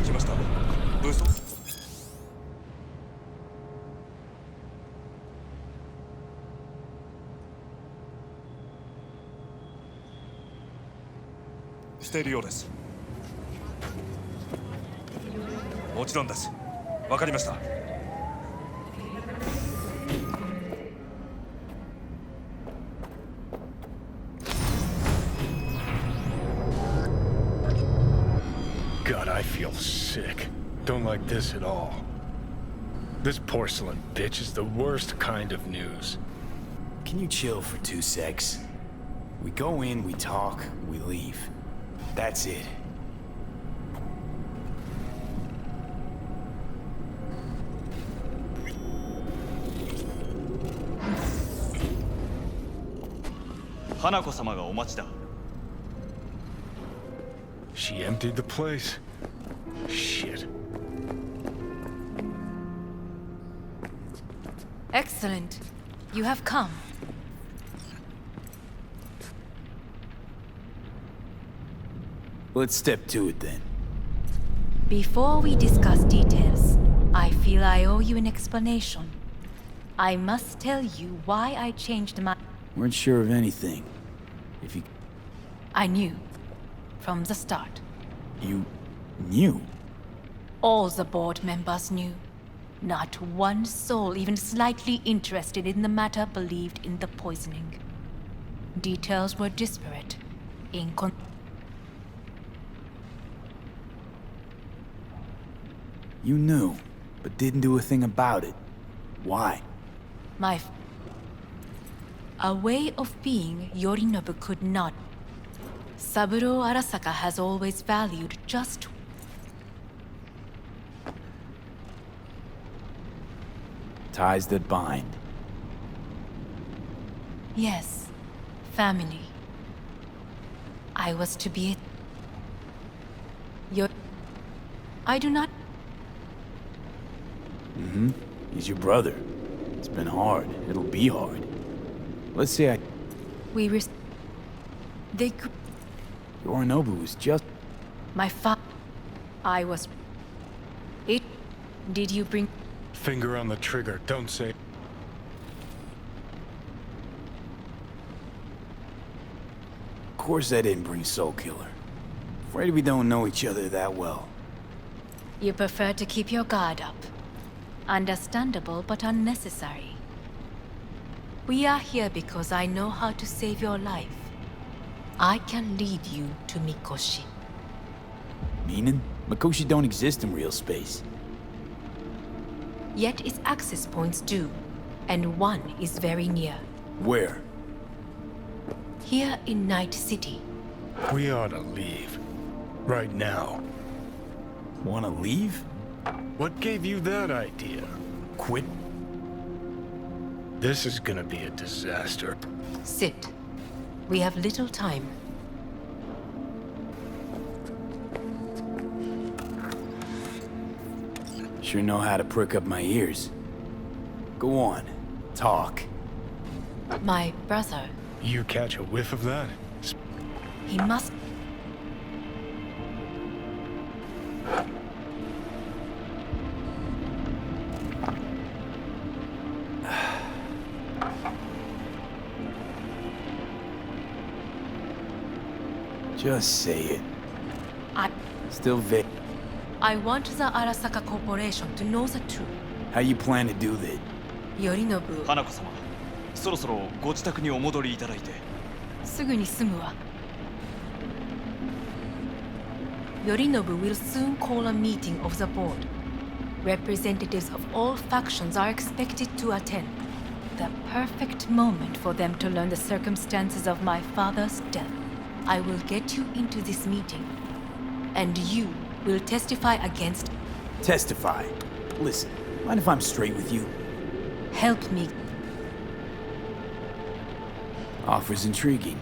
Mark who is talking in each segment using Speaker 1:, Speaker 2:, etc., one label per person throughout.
Speaker 1: が来ました。武装しているようです。もちろんです。わかりました。
Speaker 2: God, I feel sick. Don't like this at all. This porcelain bitch is the worst kind of news.
Speaker 3: Can you chill for 2 secs? We go in, we talk, we leave. That's it.
Speaker 4: Hanako-samaがお待ちだ。
Speaker 2: She emptied the place. Shit.
Speaker 5: Excellent. You have come.
Speaker 3: Let's step to it then.
Speaker 5: Before we discuss details, I feel I owe you an explanation. I must tell you why I changed my...
Speaker 3: Weren't sure of anything. If you...
Speaker 5: I knew. From the start.
Speaker 3: You... knew?
Speaker 5: All the board members knew. Not one soul even slightly interested in the matter believed in the poisoning. Details were disparate.
Speaker 3: You knew, but didn't do a thing about it. Why?
Speaker 5: A way of being Yorinobu could not. Saburo Arasaka has always valued just...
Speaker 3: Ties that bind.
Speaker 5: Yes, family. I was to be... I do not...
Speaker 3: He's your brother. It's been hard. It'll be hard. Let's say
Speaker 5: They could...
Speaker 3: Yorinobu was just...
Speaker 5: My I was... It... Did you bring...
Speaker 2: Finger on the trigger, don't say...
Speaker 3: Of course I didn't bring Soul Killer. Afraid we don't know each other that well.
Speaker 5: You prefer to keep your guard up. Understandable, but unnecessary. We are here because I know how to save your life. I can lead you to Mikoshi.
Speaker 3: Meaning? Mikoshi don't exist in real space.
Speaker 5: Yet its access points do, and one is very near.
Speaker 3: Where?
Speaker 5: Here in Night City.
Speaker 2: We ought to leave. Right now.
Speaker 3: Wanna leave?
Speaker 2: What gave you that idea?
Speaker 3: Quit?
Speaker 2: This is gonna be a disaster.
Speaker 5: Sit. We have little time.
Speaker 3: Sure know how to prick up my ears. Go on. Talk.
Speaker 5: My brother.
Speaker 2: You catch a whiff of that?
Speaker 5: He must...
Speaker 3: Just say it.
Speaker 5: I...
Speaker 3: Still vague.
Speaker 5: I want the Arasaka Corporation to know the truth.
Speaker 3: How you plan to do that?
Speaker 5: Yorinobu...
Speaker 4: 花子様、そろそろご自宅にお戻りいただいて。
Speaker 5: すぐに済むわ。Yorinobu will soon call a meeting of the board. Representatives of all factions are expected to attend. The perfect moment for them to learn the circumstances of my father's death. I will get you into this meeting, and you will testify against...
Speaker 3: Testify? Listen, mind if I'm straight with you?
Speaker 5: Help me.
Speaker 3: Offer's intriguing.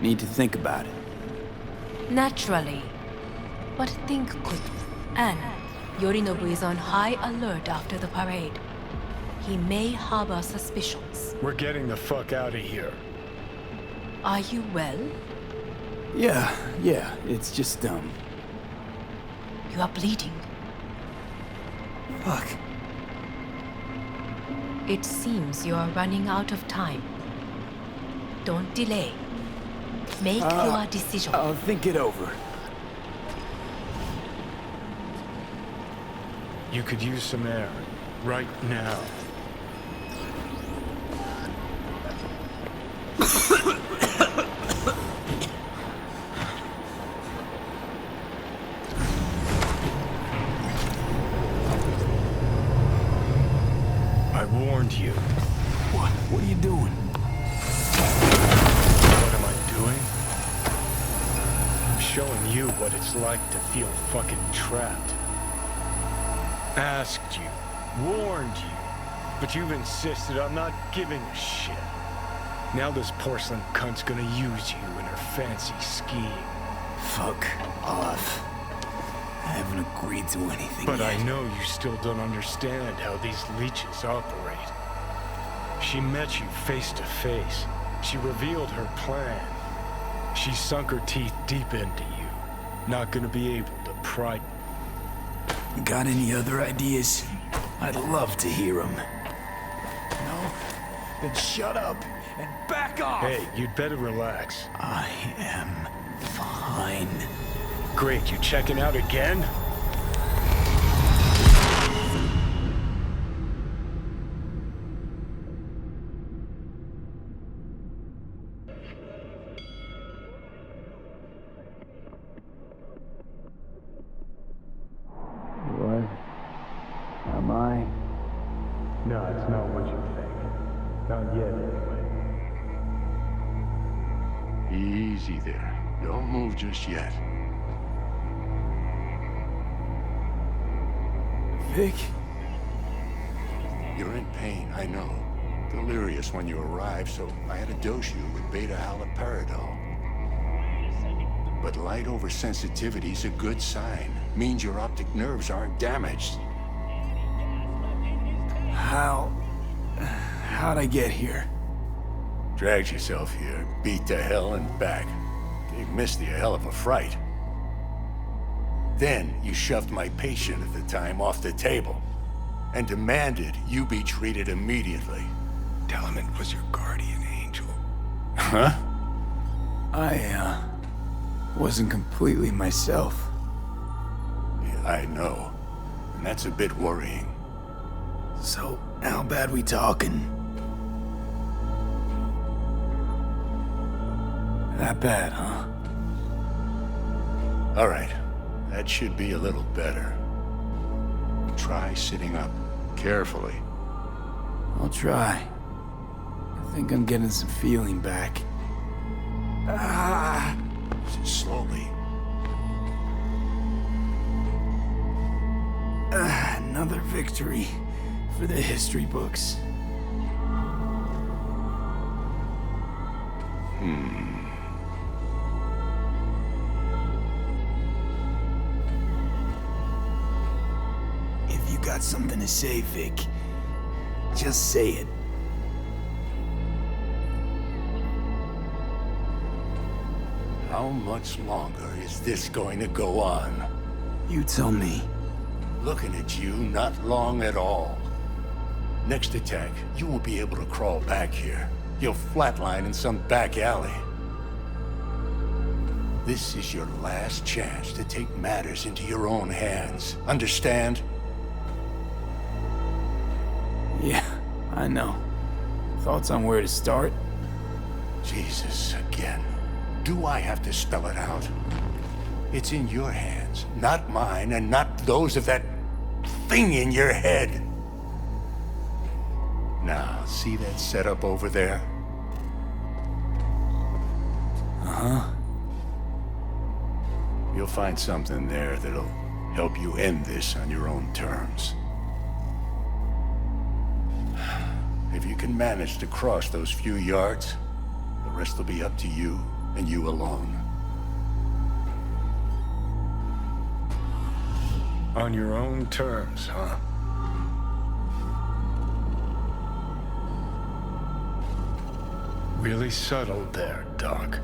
Speaker 3: Need to think about it.
Speaker 5: Naturally. But think quickly. And Yorinobu is on high alert after the parade. He may harbor suspicions.
Speaker 2: We're getting the fuck out of here.
Speaker 5: Are you well?
Speaker 3: Yeah, it's just,
Speaker 5: You are bleeding.
Speaker 3: Fuck.
Speaker 5: It seems you are running out of time. Don't delay. Make your decision.
Speaker 3: I'll think it over.
Speaker 2: You could use some air. Right now. I warned you.
Speaker 3: What are you doing?
Speaker 2: What am I doing? I'm showing you what it's like to feel fucking trapped. Asked you, warned you, but you've insisted I'm not giving a shit. Now this porcelain cunt's gonna use you in her fancy scheme.
Speaker 3: Fuck off. I haven't agreed to anything
Speaker 2: But
Speaker 3: yet.
Speaker 2: I know you still don't understand how these leeches operate. She met you face to face. She revealed her plan. She sunk her teeth deep into you. Not gonna be able to pry.
Speaker 3: Got any other ideas? I'd love to hear them. No? Then shut up and back off!
Speaker 2: Hey, you'd better relax.
Speaker 3: I am fine.
Speaker 2: Great, you checking out again?
Speaker 3: What? Am I?
Speaker 2: No, it's not what you think. Not yet, anyway.
Speaker 6: Easy there. Don't move just yet.
Speaker 3: Vic?
Speaker 6: You're in pain, I know. Delirious when you arrived, so I had to dose you with beta-haloperidol. But light oversensitivity's a good sign. Means your optic nerves aren't damaged.
Speaker 3: How'd I get here?
Speaker 6: Dragged yourself here, beat to hell and back. Gave Misty a hell of a fright. Then you shoved my patient at the time off the table and demanded you be treated immediately.
Speaker 2: Tell him it was your guardian angel.
Speaker 6: Huh?
Speaker 3: I, wasn't completely myself.
Speaker 6: Yeah, I know. And that's a bit worrying.
Speaker 3: So, how bad we talking? That bad, huh?
Speaker 6: All right. That should be a little better. Try sitting up. Carefully.
Speaker 3: I'll try. I think I'm getting some feeling back.
Speaker 6: Slowly.
Speaker 3: Another victory for the history books. If you got something to say, Vic, just say it.
Speaker 6: How much longer is this going to go on?
Speaker 3: You tell me.
Speaker 6: Looking at you, not long at all. Next attack, you won't be able to crawl back here. You'll flatline in some back alley. This is your last chance to take matters into your own hands. Understand?
Speaker 3: Yeah, I know. Thoughts on where to start?
Speaker 6: Jesus, again. Do I have to spell it out? It's in your hands, not mine, and not those of that thing in your head. Now, see that setup over there?
Speaker 3: Uh-huh.
Speaker 6: You'll find something there that'll help you end this on your own terms. If you can manage to cross those few yards, the rest will be up to you and you alone.
Speaker 2: On your own terms, huh? Really subtle there, Doc.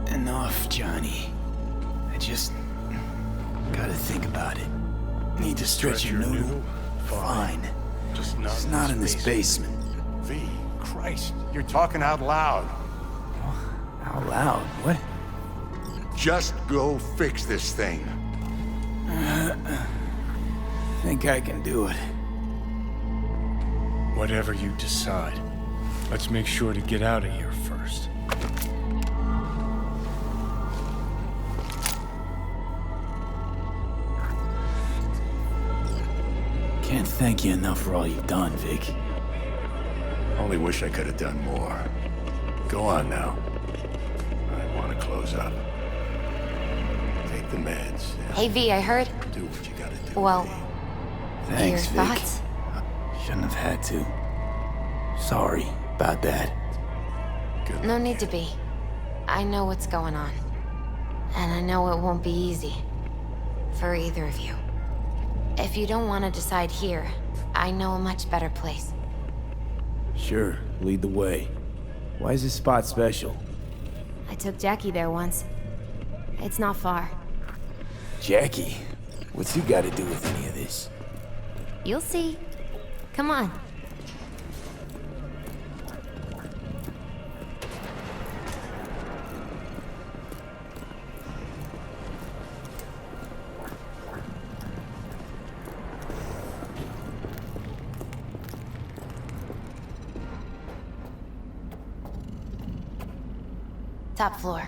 Speaker 3: Enough, Johnny. I just Gotta think about it. Need to stretch your noodle? Fine.
Speaker 2: Just
Speaker 3: It's not in this basement.
Speaker 6: V, Christ, you're talking out loud.
Speaker 3: Out loud? What?
Speaker 6: Just go fix this thing.
Speaker 3: Think I can do it.
Speaker 2: Whatever you decide. Let's make sure to get out of here first.
Speaker 3: Can't thank you enough for all you've done, Vic.
Speaker 6: Only wish I could have done more. Go on now. I want to close up. Take the meds.
Speaker 7: Hey V, I heard.
Speaker 6: Do what you gotta do.
Speaker 7: Well,
Speaker 6: V.
Speaker 3: Thanks,
Speaker 7: your
Speaker 3: Vic.
Speaker 7: thoughts?
Speaker 3: Shouldn't have had to. Sorry about that.
Speaker 6: Good
Speaker 7: No
Speaker 6: luck.
Speaker 7: need to be. I know what's going on. And I know it won't be easy. For either of you. If you don't want to decide here, I know a much better place.
Speaker 3: Sure, lead the way. Why is this spot special?
Speaker 7: I took Jackie there once. It's not far.
Speaker 3: Jackie? What's he got to do with any of this?
Speaker 7: You'll see. Come on. Top floor.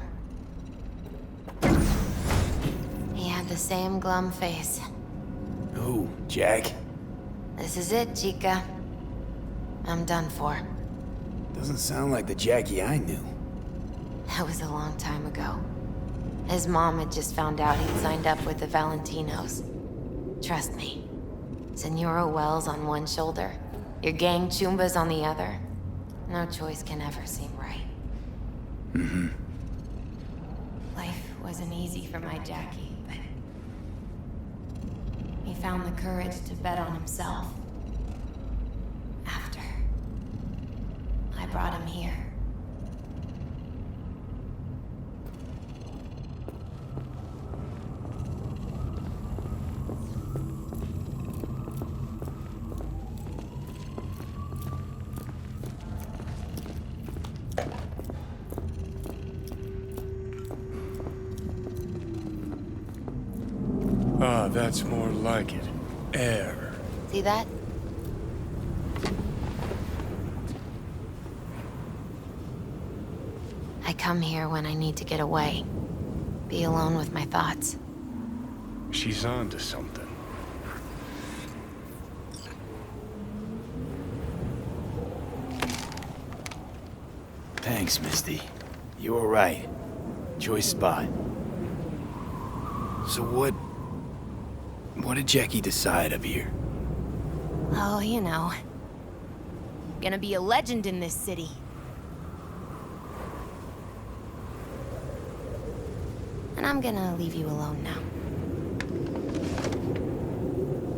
Speaker 7: He had the same glum face.
Speaker 3: Who, Jack?
Speaker 7: This is it, Chica. I'm done for.
Speaker 3: Doesn't sound like the Jackie I knew.
Speaker 7: That was a long time ago. His mom had just found out he'd signed up with the Valentinos. Trust me. Senora Wells on one shoulder, your gang Chumbas on the other. No choice can ever seem right.
Speaker 3: Mm-hmm.
Speaker 7: Life wasn't easy for my Jackie, but he found the courage to bet on himself. After I brought him here.
Speaker 2: Ah, that's more like it. Air.
Speaker 7: See that? I come here when I need to get away. Be alone with my thoughts.
Speaker 2: She's on to something.
Speaker 3: Thanks, Misty. You were right. Choice spot. So what did Jackie decide up here?
Speaker 7: Oh, you know. Gonna be a legend in this city. And I'm gonna leave you alone now.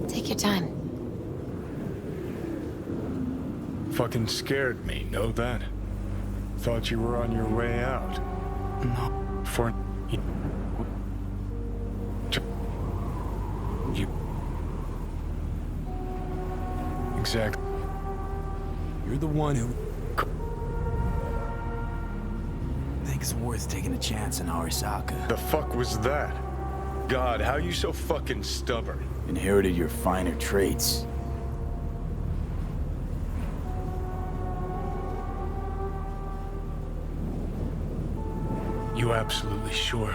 Speaker 7: Take your time.
Speaker 2: Fucking scared me, know that? Thought you were on your way out.
Speaker 3: No.
Speaker 2: For... You... Exactly.
Speaker 3: You're the one who... think it's worth taking a chance in Arasaka.
Speaker 2: The fuck was that? God, how you so fucking stubborn?
Speaker 3: Inherited your finer traits.
Speaker 2: You absolutely sure?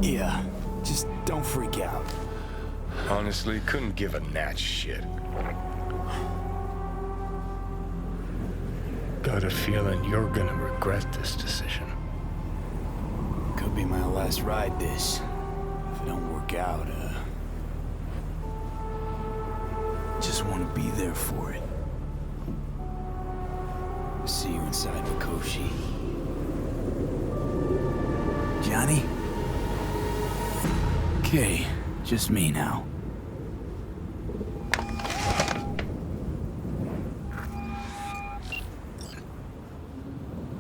Speaker 3: Yeah, just don't freak out.
Speaker 2: Honestly, couldn't give a gnat's shit. Got a feeling you're gonna regret this decision.
Speaker 3: Could be my last ride this. If it don't work out, just want to be there for it. See you inside Mikoshi. Johnny? Okay, just me now.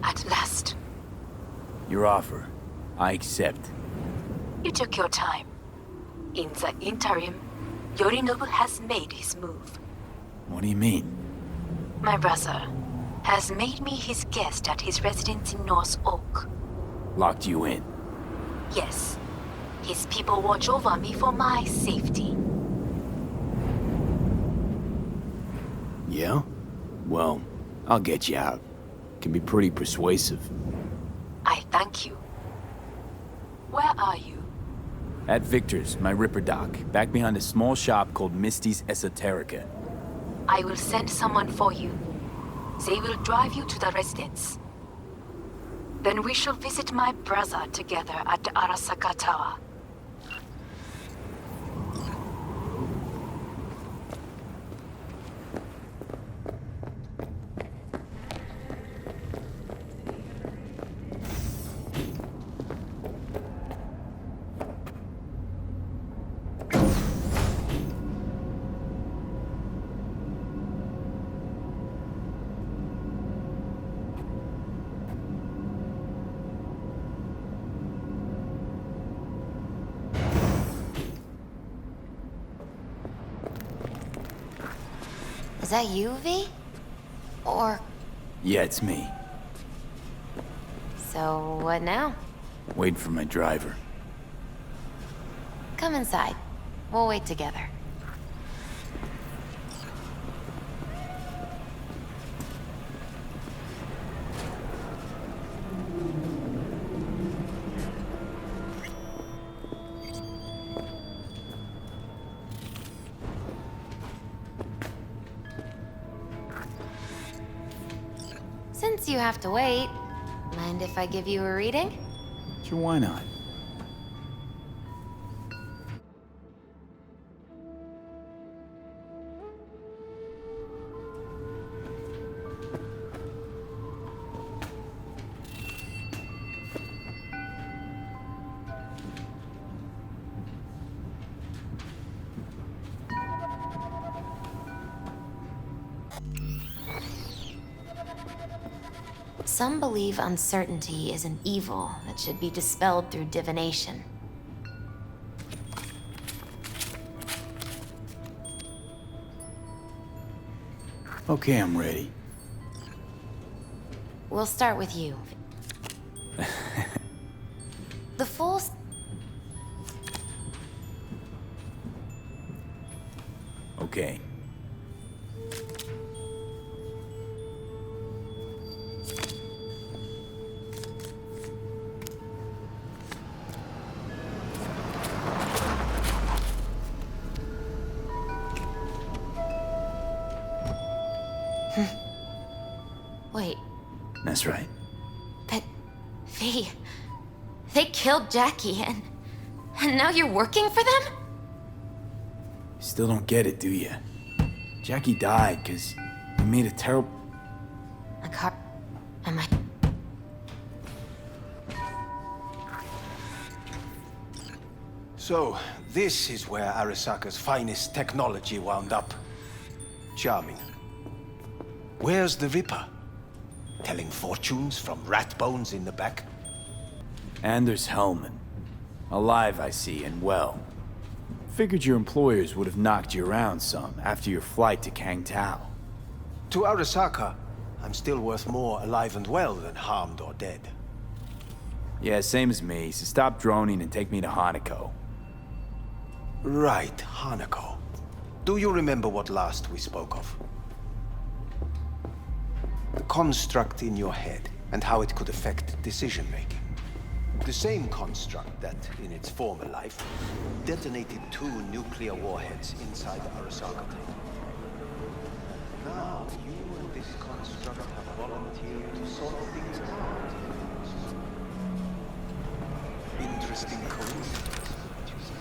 Speaker 5: At last,
Speaker 3: Your offer. I accept.
Speaker 5: You took your time. In the interim, Yorinobu has made his move.
Speaker 3: What do you mean?
Speaker 5: My brother has made me his guest at his residence in North Oak.
Speaker 3: Locked you in.
Speaker 5: Yes. His people watch over me for my safety.
Speaker 3: Yeah? Well, I'll get you out. Can be pretty persuasive.
Speaker 5: I thank you. Where are you?
Speaker 3: At Victor's, my Ripper dock, back behind a small shop called Misty's Esoterica.
Speaker 5: I will send someone for you. They will drive you to the residence. Then we shall visit my brother together at the Arasaka Tower.
Speaker 7: Is that you, V? Or...
Speaker 3: Yeah, it's me.
Speaker 7: So, what now?
Speaker 3: Wait for my driver.
Speaker 7: Come inside. We'll wait together. Since you have to wait, mind if I give you a reading?
Speaker 3: Sure, why not?
Speaker 7: Some believe uncertainty is an evil that should be dispelled through divination.
Speaker 3: Okay, I'm ready.
Speaker 7: We'll start with you. The full...
Speaker 3: Okay.
Speaker 7: Wait,
Speaker 3: That's right.
Speaker 7: but... They killed Jackie and now you're working for them?
Speaker 3: Still don't get it, do you? Jackie died because he made a terrible...
Speaker 7: A car... Am I...
Speaker 8: So, this is where Arasaka's finest technology wound up. Charming. Where's the Ripper? Telling fortunes from rat bones in the back?
Speaker 3: Anders Hellman. Alive, I see, and well. Figured your employers would have knocked you around some after your flight to Kangtao.
Speaker 8: To Arasaka, I'm still worth more alive and well than harmed or dead.
Speaker 3: Yeah, same as me, so stop droning and take me to Hanako.
Speaker 8: Right, Hanako. Do you remember what last we spoke of? The construct in your head, and how it could affect decision-making. The same construct that, in its former life, detonated 2 nuclear warheads inside the Arasaka town. Now, you and this construct have volunteered to sort things out. Interesting coincidence, wouldn't you say?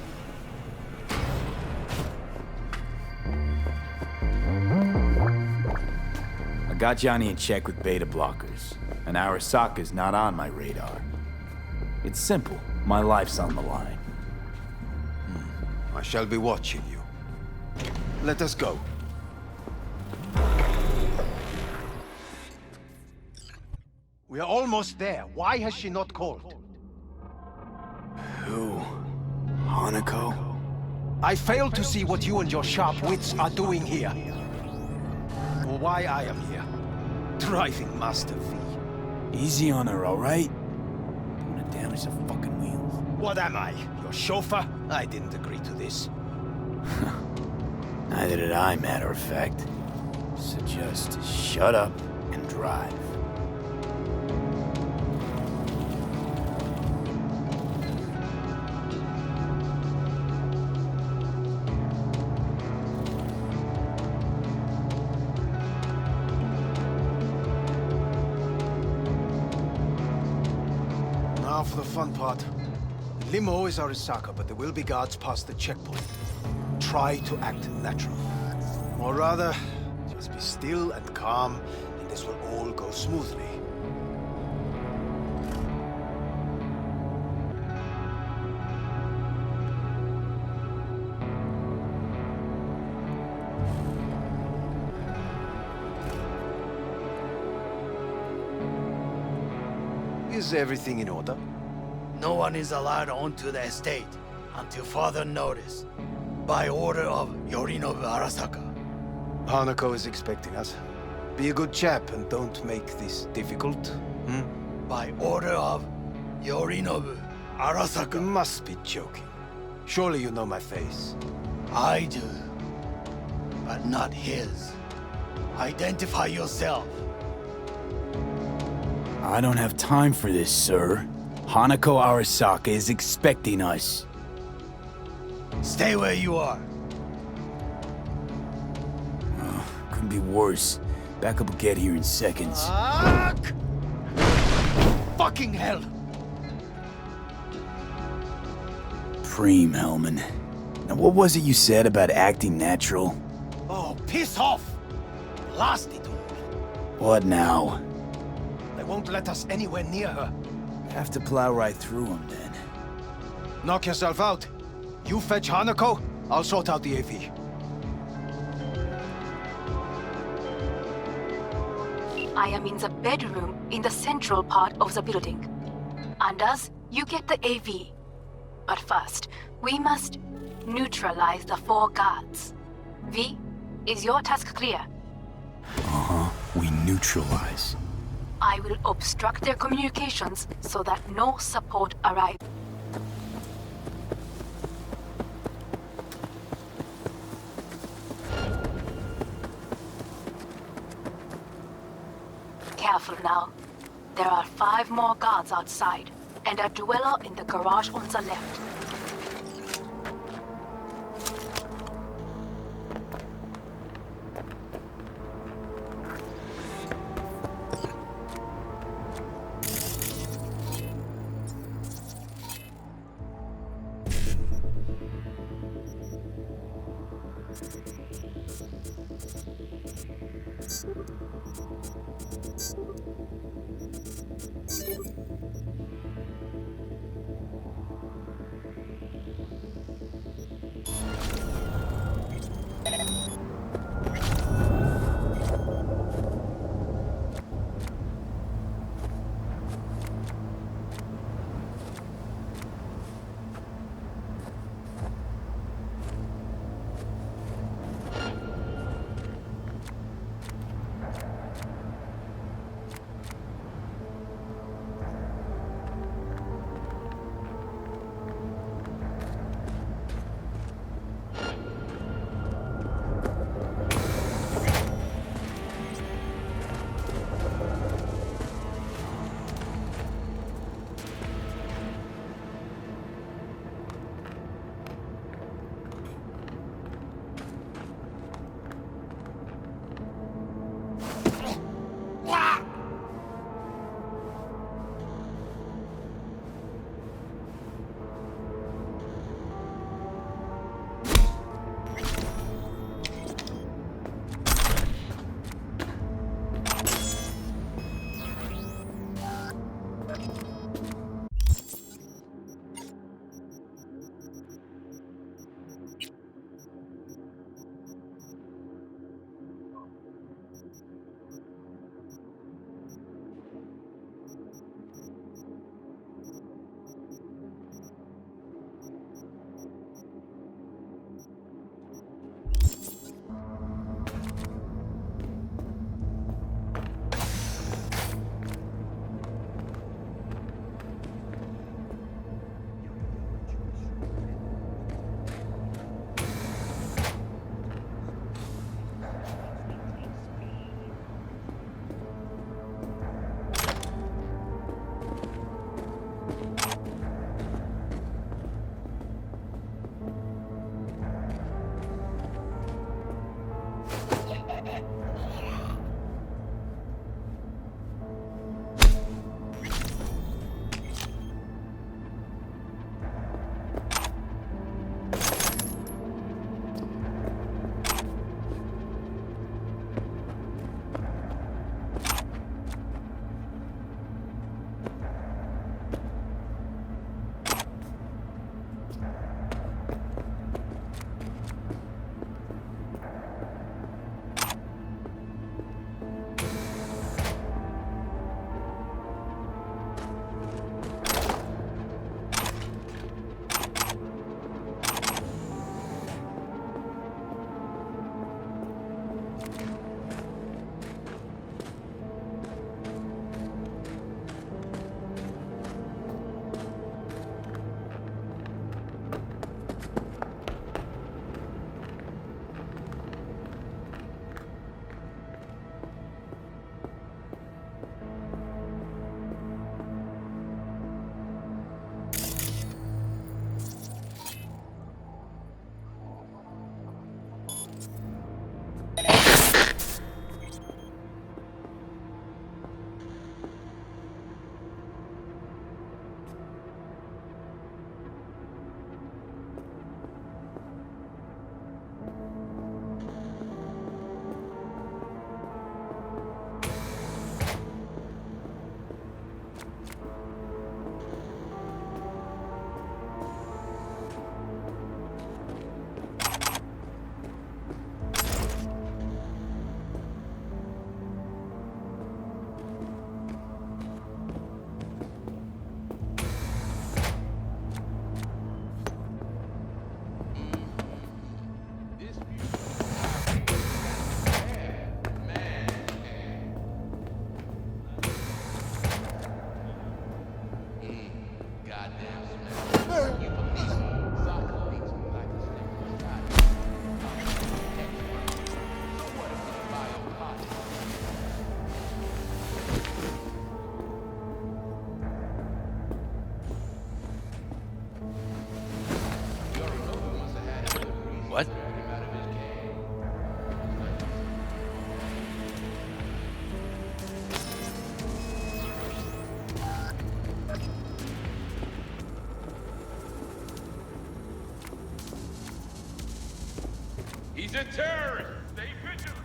Speaker 3: I got Johnny in check with beta blockers, and Arasaka's not on my radar. It's simple. My life's on the line.
Speaker 8: I shall be watching you. Let us go. We are almost there. Why has she not called?
Speaker 3: Who? Hanako?
Speaker 8: I fail to see what you and your sharp wits are doing here. Or why I am here. Driving Master V.
Speaker 3: Easy on her, alright? Don't wanna damage the fucking wheels.
Speaker 8: What am I? Your chauffeur? I didn't agree to this.
Speaker 3: Neither did I, matter of fact. So just shut up and drive.
Speaker 8: Now for the fun part. Limo is Arisaka, but there will be guards past the checkpoint. Try to act natural. Or rather, just be still and calm, and this will all go smoothly. Is everything in order?
Speaker 9: No one is allowed onto the estate until further notice, by order of Yorinobu Arasaka.
Speaker 8: Hanako is expecting us. Be a good chap and don't make this difficult.
Speaker 9: By order of Yorinobu
Speaker 8: You
Speaker 9: Arasaka.
Speaker 8: must be joking. Surely you know my face.
Speaker 9: I do, but not his. Identify yourself.
Speaker 3: I don't have time for this, sir. Hanako Arasaka is expecting us.
Speaker 9: Stay where you are.
Speaker 3: Couldn't be worse. Backup will get here in seconds.
Speaker 9: Fuck! Fucking hell!
Speaker 3: Preem, Hellman. Now what was it you said about acting natural?
Speaker 9: Oh, piss off! Blast it all.
Speaker 3: What now?
Speaker 8: They won't let us anywhere near her.
Speaker 3: Have to plow right through them then.
Speaker 8: Knock yourself out. You fetch Hanako, I'll sort out the AV.
Speaker 5: I am in the bedroom in the central part of the building. Anders, you get the AV. But first, we must neutralize the 4 guards. V, is your task clear?
Speaker 3: We neutralize.
Speaker 5: I will obstruct their communications so that no support arrives. Careful now. There are 5 more guards outside, and a dweller in the garage on the left.
Speaker 10: He's a terrorist! Stay vigilant!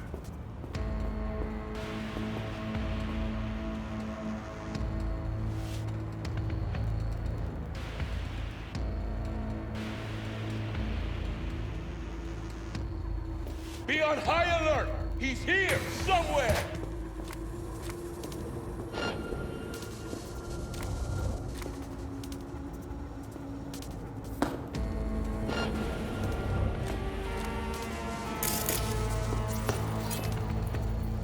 Speaker 10: Be on high alert! He's here, somewhere!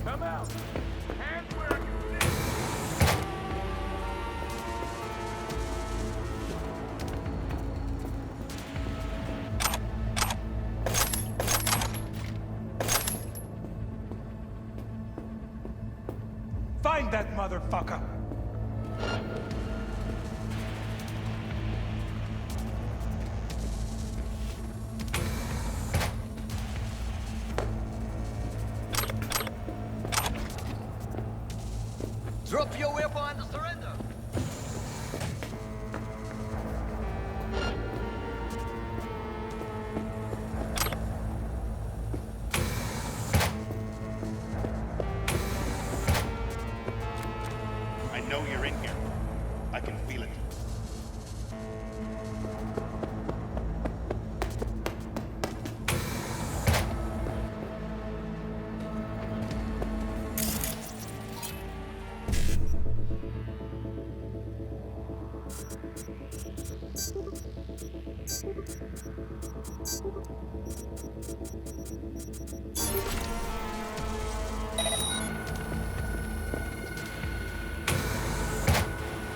Speaker 10: Come out! Hands where I can see!
Speaker 1: Find that motherfucker!
Speaker 11: Drop your weapon and surrender!
Speaker 10: I know you're in here. I can feel it.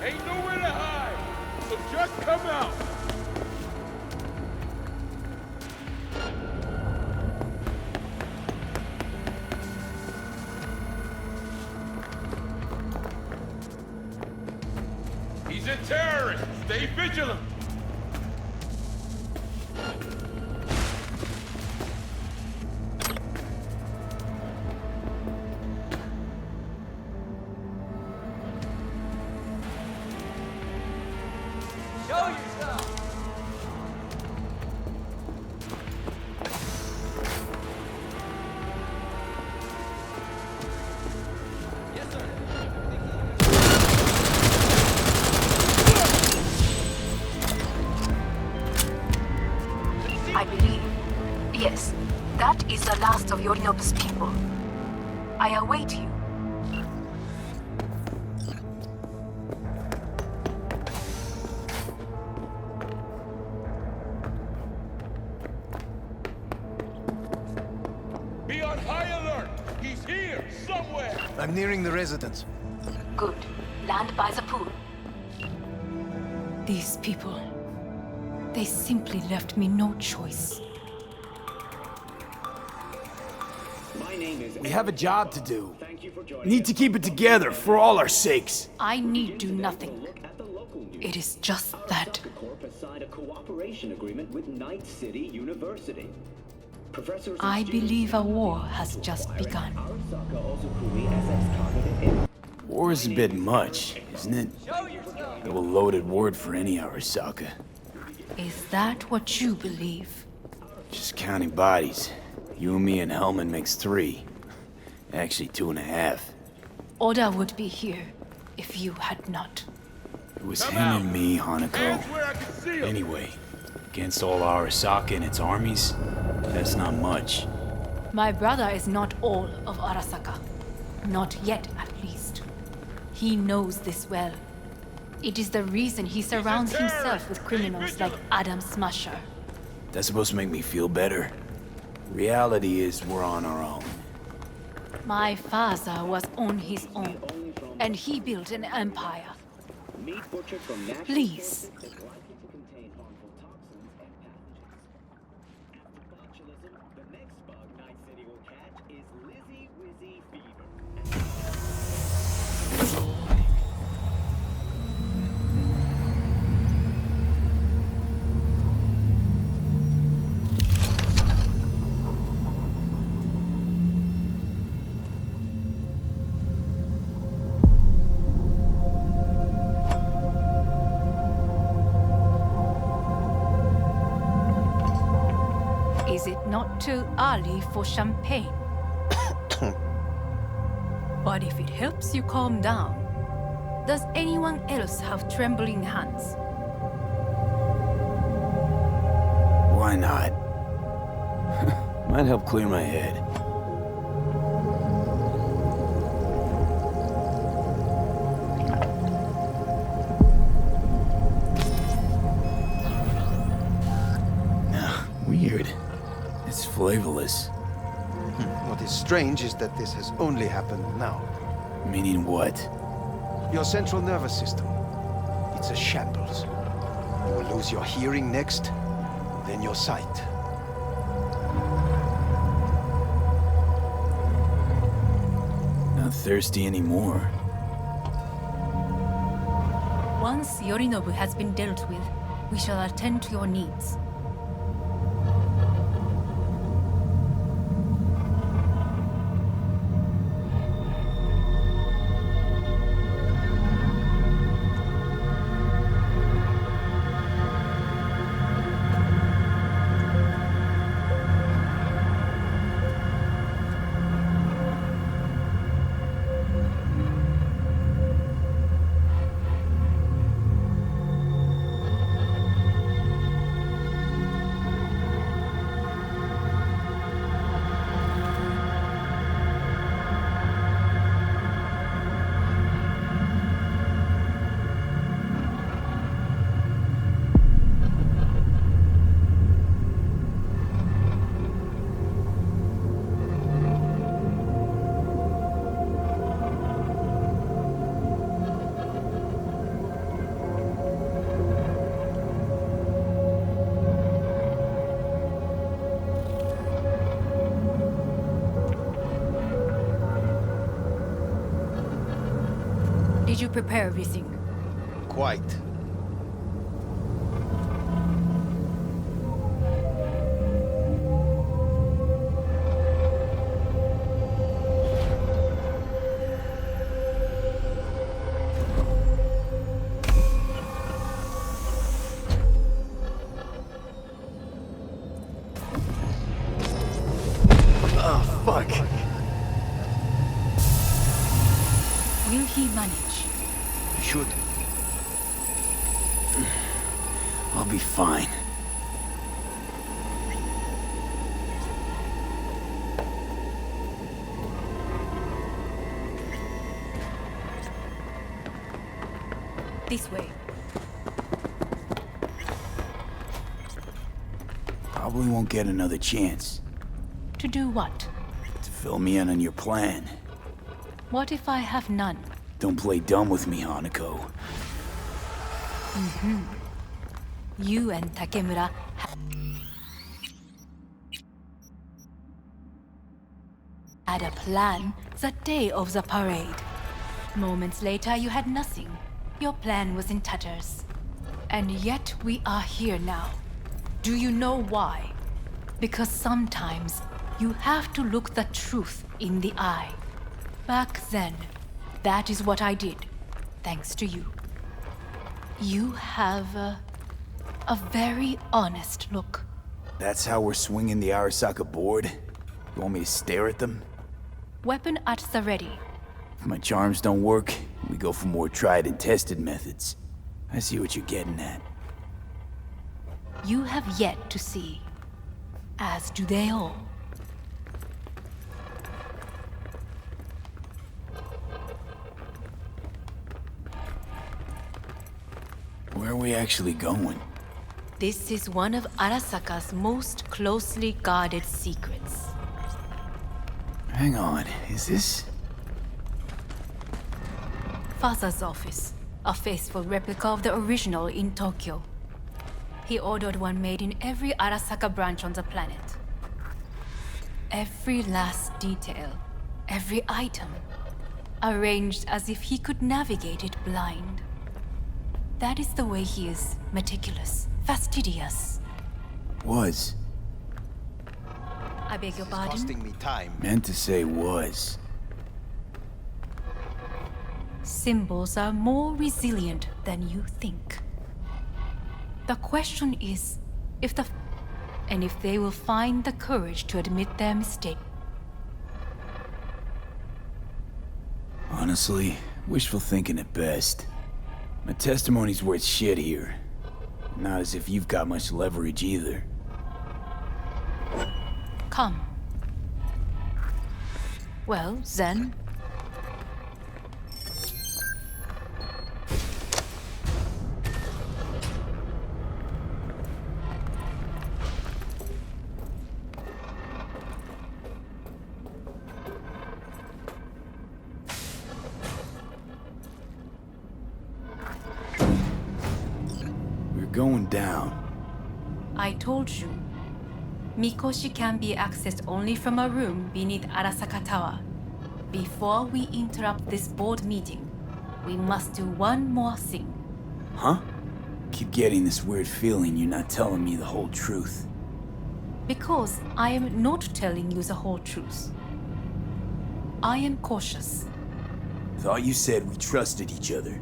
Speaker 10: Ain't nowhere to hide, so just come out. He's a terrorist. Stay vigilant.
Speaker 11: Show yourself! Yes, sir.
Speaker 5: I believe. Yes, that is the last of Yorinobu's people. I await you.
Speaker 10: Be on high alert. He's here, somewhere.
Speaker 9: I'm nearing the residence.
Speaker 5: Good. Land by the pool. These people... they simply left me no choice.
Speaker 3: We have a job to do. We need to keep it together for all our sakes.
Speaker 5: I need do nothing. It is just that.
Speaker 12: Corp signed a cooperation agreement with Night City University. Professors
Speaker 5: I believe a war has just begun.
Speaker 3: War is a bit much, isn't it? A loaded word for any Arasaka.
Speaker 5: Is that what you believe?
Speaker 3: Just counting bodies. You and me and Hellman makes 3. Actually 2.5.
Speaker 5: Oda would be here if you had not.
Speaker 3: It was him and me, Hanako.
Speaker 10: Where I can see him.
Speaker 3: Anyway, against all Arasaka and its armies, that's not much.
Speaker 5: My brother is not all of Arasaka. Not yet, at least. He knows this well. It is the reason he surrounds himself with criminals like Adam Smasher.
Speaker 3: That's supposed to make me feel better. Reality is we're on our own.
Speaker 5: My father was on his own, and he built an empire. Please. not too early for champagne. But if it helps you calm down, does anyone else have trembling hands?
Speaker 3: Why not? Might help clear my head. Weird. It's flavorless.
Speaker 8: What is strange is that this has only happened now.
Speaker 3: Meaning what?
Speaker 8: Your central nervous system. It's a shambles. You will lose your hearing next, then your sight.
Speaker 3: Not thirsty anymore.
Speaker 5: Once Yorinobu has been dealt with, we shall attend to your needs. Did you prepare everything?
Speaker 8: Quite.
Speaker 3: Oh, fuck.
Speaker 5: Will he manage?
Speaker 8: Should.
Speaker 3: I'll be fine.
Speaker 5: This way.
Speaker 3: Probably won't get another chance.
Speaker 5: To do what?
Speaker 3: To fill me in on your plan.
Speaker 5: What if I have none?
Speaker 3: Don't play dumb with me, Hanako.
Speaker 5: You and Takemura had a plan the day of the parade. Moments later, you had nothing. Your plan was in tatters. And yet we are here now. Do you know why? Because sometimes you have to look the truth in the eye. Back then, that is what I did, thanks to you. You have a very honest look.
Speaker 3: That's how we're swinging the Arasaka board? You want me to stare at them?
Speaker 5: Weapon at the ready.
Speaker 3: If my charms don't work, we go for more tried and tested methods. I see what you're getting at.
Speaker 5: You have yet to see, as do they all.
Speaker 3: Where are we actually going?
Speaker 5: This is one of Arasaka's most closely guarded secrets.
Speaker 3: Hang on, is this?
Speaker 5: Father's office, a faithful replica of the original in Tokyo. He ordered one made in every Arasaka branch on the planet. Every last detail, every item, arranged as if he could navigate it blind. That is the way he is meticulous, fastidious.
Speaker 3: Was.
Speaker 5: I beg your
Speaker 8: This is
Speaker 5: pardon?
Speaker 8: costing me time.
Speaker 3: Meant to say was.
Speaker 5: Symbols are more resilient than you think. The question is, if the and if they will find the courage to admit their mistake.
Speaker 3: Honestly, wishful thinking at best. My testimony's worth shit here. Not as if you've got much leverage either.
Speaker 5: Come. Well, Zen.
Speaker 3: We're going down.
Speaker 5: I told you. Mikoshi can be accessed only from a room beneath Arasaka Tower. Before we interrupt this board meeting, we must do one more thing.
Speaker 3: Huh? Keep getting this weird feeling you're not telling me the whole truth.
Speaker 5: Because I am not telling you the whole truth. I am cautious.
Speaker 3: Thought you said we trusted each other.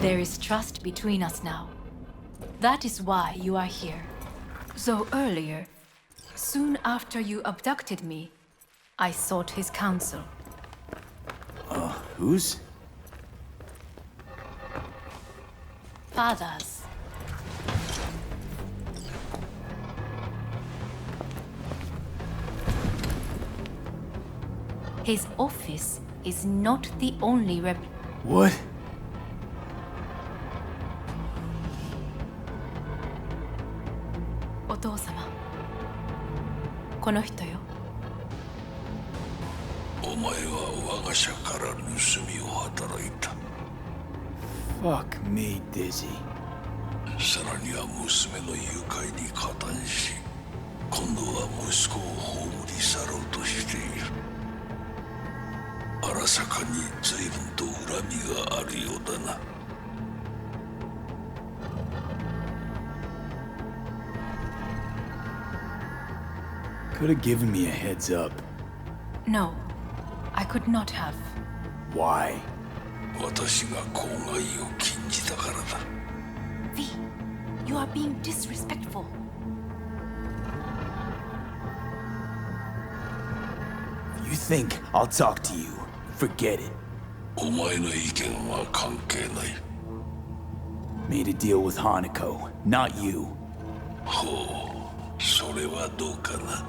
Speaker 5: There is trust between us now. That is why you are here. So earlier, soon after you abducted me, I sought his counsel.
Speaker 3: Whose?
Speaker 5: Father's. His office is not the only
Speaker 3: What?
Speaker 5: Otou-sama. この人よ。
Speaker 13: お前は我が社から盗みを働いた。
Speaker 3: Fuck me, Dizzy.
Speaker 13: さらには娘の誘拐に加担し、今度は息子を葬り去ろうとしている。荒坂に随分と恨みがあるようだな。
Speaker 3: Could have given me a heads up.
Speaker 5: No, I could not have.
Speaker 3: Why?
Speaker 13: 私が公害を禁じたからだ。
Speaker 5: V, you are being disrespectful.
Speaker 3: You think I'll talk to you? Forget it.
Speaker 13: お前の意見は関係ない。
Speaker 3: Made a deal with Hanako, not you.
Speaker 13: ほう、それはどうかな。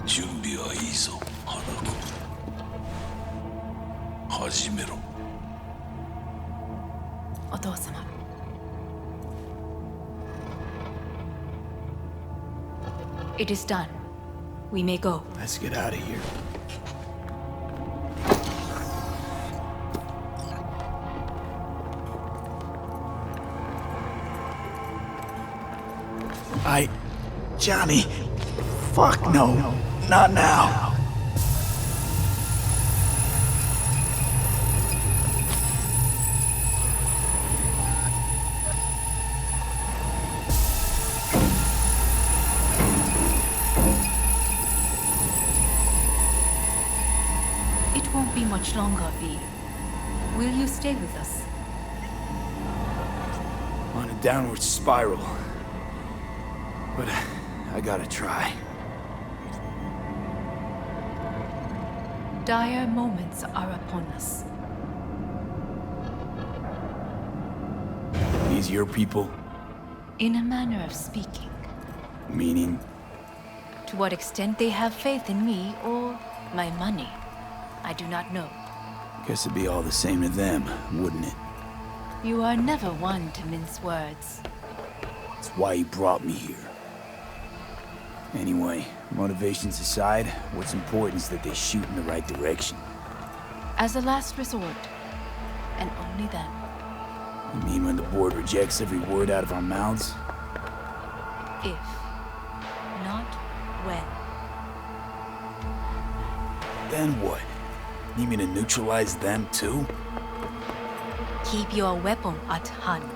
Speaker 13: 準備はいいぞ、花子。始めろ。
Speaker 5: お父様。It is done. We may go.
Speaker 3: Let's get out of here. Johnny. Fuck no. Not now.
Speaker 5: It won't be much longer, V. Will you stay with us?
Speaker 3: On a downward spiral. But I gotta try.
Speaker 5: Dire moments are upon us.
Speaker 3: These your people?
Speaker 5: In a manner of speaking.
Speaker 3: Meaning?
Speaker 5: To what extent they have faith in me or my money, I do not know.
Speaker 3: Guess it'd be all the same to them, wouldn't it?
Speaker 5: You are never one to mince words.
Speaker 3: That's why you brought me here. Anyway, motivations aside, what's important is that they shoot in the right direction.
Speaker 5: As a last resort, and only then.
Speaker 3: You mean when the board rejects every word out of our mouths?
Speaker 5: If, not when.
Speaker 3: Then what? Need me to neutralize them too?
Speaker 5: Keep your weapon at hand,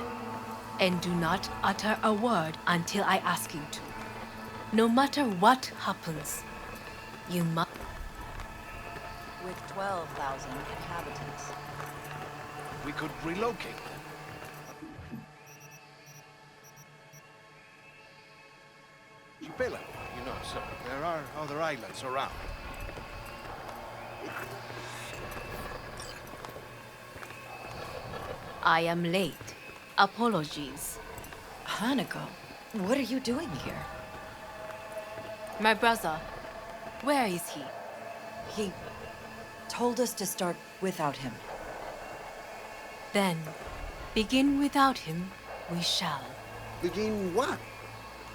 Speaker 5: and do not utter a word until I ask you to. No matter what happens, you must.
Speaker 14: With 12,000 inhabitants.
Speaker 15: We could relocate them.
Speaker 14: are other islands around.
Speaker 5: I am late. Apologies.
Speaker 15: Hanako, what are you doing here?
Speaker 5: My brother, where is he?
Speaker 15: He told us to start without him.
Speaker 5: Then, begin without him, we shall.
Speaker 14: Begin what?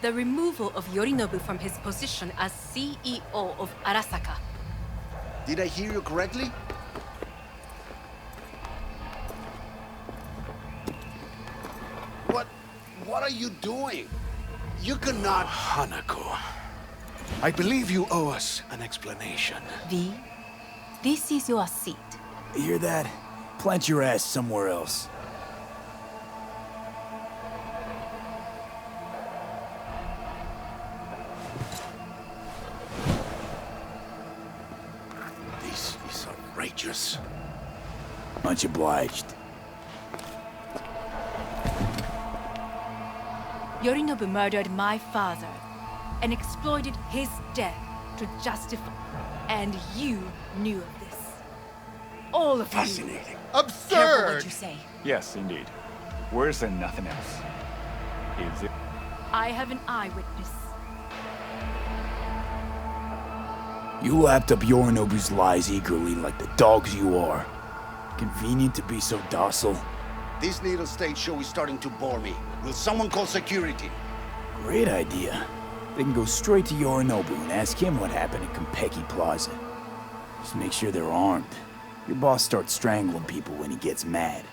Speaker 5: The removal of Yorinobu from his position as CEO of Arasaka.
Speaker 14: Did I hear you correctly? What are you doing? You cannot...
Speaker 8: Hanako, I believe you owe us an explanation.
Speaker 5: V, this is your seat.
Speaker 3: You hear that? Plant your ass somewhere else.
Speaker 14: This is outrageous.
Speaker 3: Much obliged.
Speaker 5: Yorinobu murdered my father and exploited his death to justify... And you knew of this. All of you.
Speaker 14: Fascinating.
Speaker 15: Careful
Speaker 14: Absurd!
Speaker 15: what you say.
Speaker 16: Yes, indeed. Worse and nothing else. Is it?
Speaker 5: I have an eyewitness.
Speaker 3: You lapped up Yorinobu's lies eagerly like the dogs you are. Convenient to be so docile.
Speaker 14: This little stage show is starting to bore me. Will someone call security?
Speaker 3: Great idea. They can go straight to Yorinobu and ask him what happened at Konpeki Plaza. Just make sure they're armed. Your boss starts strangling people when he gets mad.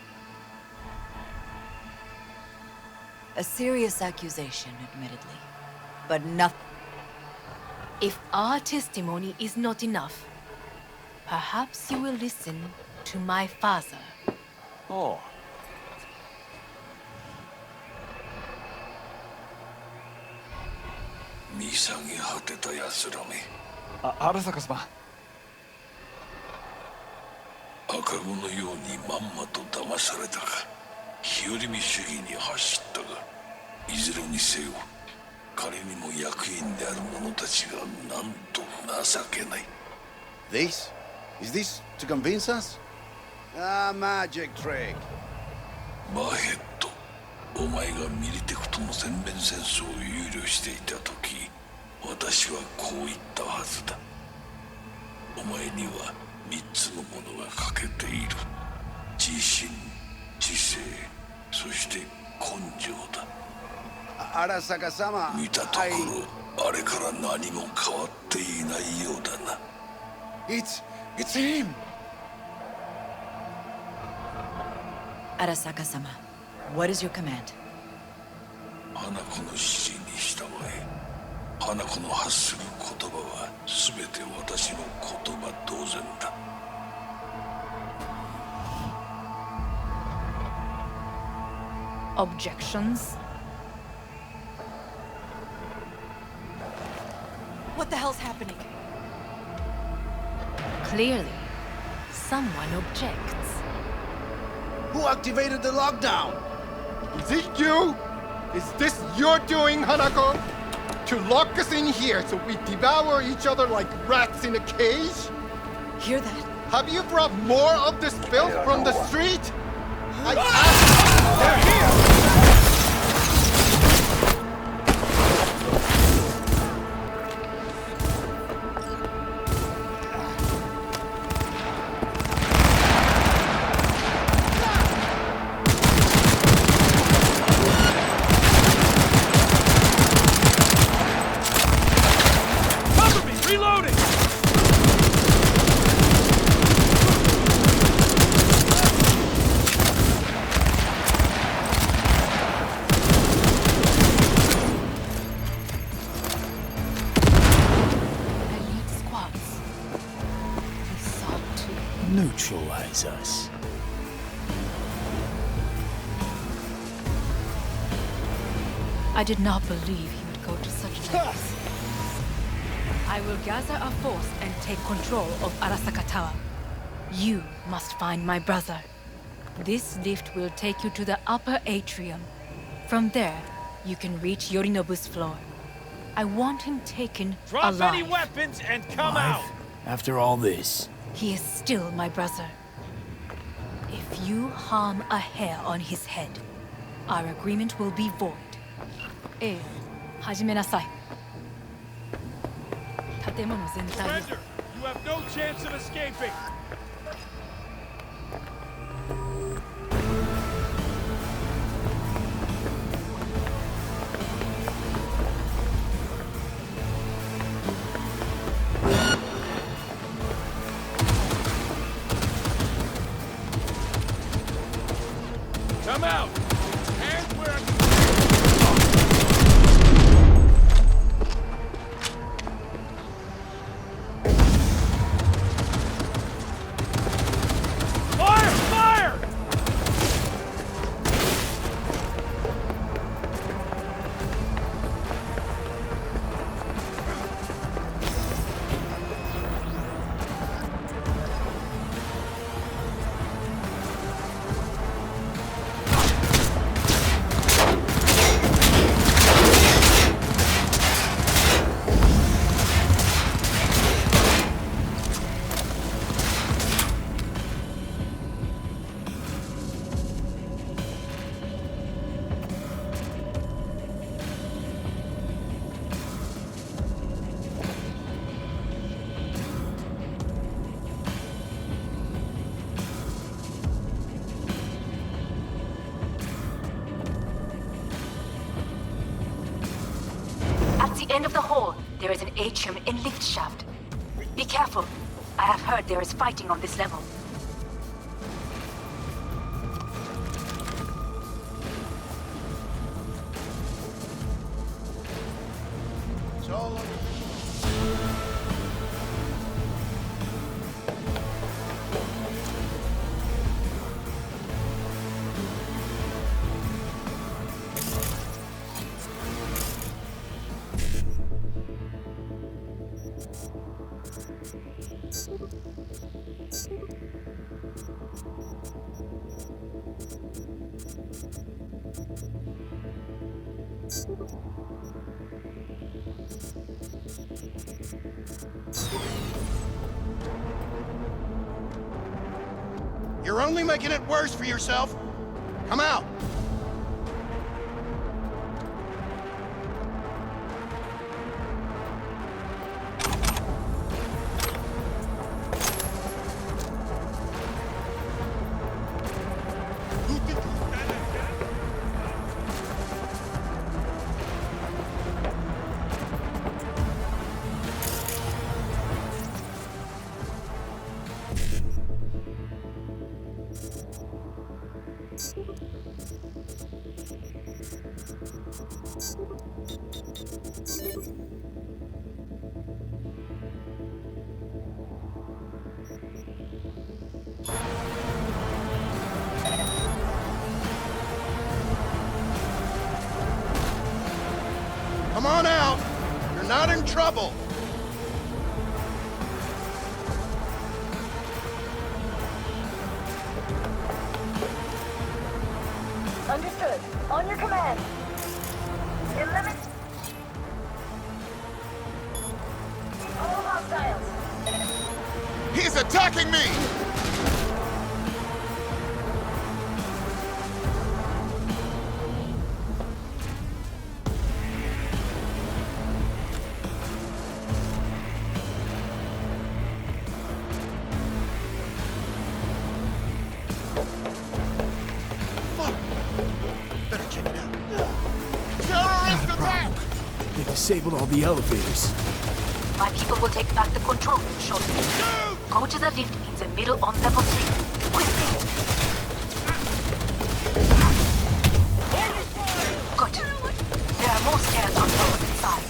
Speaker 15: A serious accusation, admittedly. But nothing.
Speaker 5: If our testimony is not enough, perhaps you will listen to my father.
Speaker 16: Oh. Arasaka様。
Speaker 13: 赤子のようにまんまと騙されたか、日和見主義に走ったが、いずれにせよ、彼にも役員である者たちがなんと情けない。
Speaker 14: This? Is this to convince us? Ah, magic trick.
Speaker 13: マヘッド、お前がミリテクとの全面戦争を憂慮していた時、私はこう言ったはずだ。お前には3つのものが欠けている。自信、知性、そして根性だ。
Speaker 14: Arasaka-sama,
Speaker 13: 見たところ、あれから何も変わっていないようだな。
Speaker 14: It's him!
Speaker 15: Arasaka-sama, what is your command?
Speaker 13: 花子の指示に従え。花子の発する言葉は全て私の言葉同然だ。
Speaker 5: Objections?
Speaker 15: What the hell's happening?
Speaker 5: Clearly, someone objects.
Speaker 14: Who activated the lockdown?
Speaker 17: Is it you? Is this your doing, Hanako? To lock us in here so we devour each other like rats in a cage?
Speaker 15: Hear that?
Speaker 17: Have you brought more of this filth from the street?
Speaker 14: They're here!
Speaker 3: Neutralize us.
Speaker 5: I did not believe he would go to such lengths. I will gather a force and take control of Arasaka Tower. You must find my brother. This lift will take you to the upper atrium. From there, you can reach Yorinobu's floor. I want him taken
Speaker 10: Drop
Speaker 5: alive.
Speaker 10: any weapons and come
Speaker 3: Alive?
Speaker 10: out!
Speaker 3: After all this?
Speaker 5: He is still my brother. If you harm a hair on his head, our agreement will be void. 始めなさい。建物全体を
Speaker 10: Surrender! You have no chance of escaping! Come out! Hands where I Fire! Fire!
Speaker 5: At the end of the hall, there is an atrium and lift shaft. Be careful. I have heard there is fighting on this level.
Speaker 14: Solo. You're only making it worse for yourself. Come out. Come on out. You're not in trouble.
Speaker 18: Understood. On your command. Eliminate all hostiles.
Speaker 14: He's attacking me! Better check it out. Terrorist attack!
Speaker 3: They disabled all the elevators.
Speaker 5: My people will take back the control room shortly. Go to the lift in the middle on level 3. Quickly! Good. There are more stairs on the opposite side.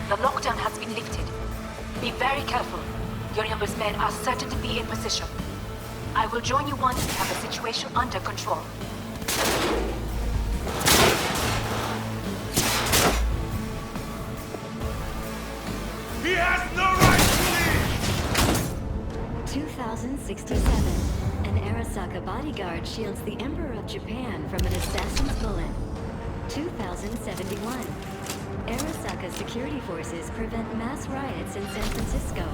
Speaker 5: The lockdown has been lifted. Be very careful. Yorinobu's men are certain to be in position. I will join you once we have the situation under control.
Speaker 19: 2067. An Arasaka bodyguard shields the Emperor of Japan from an assassin's bullet. 2071. Arasaka security forces prevent mass riots in San Francisco,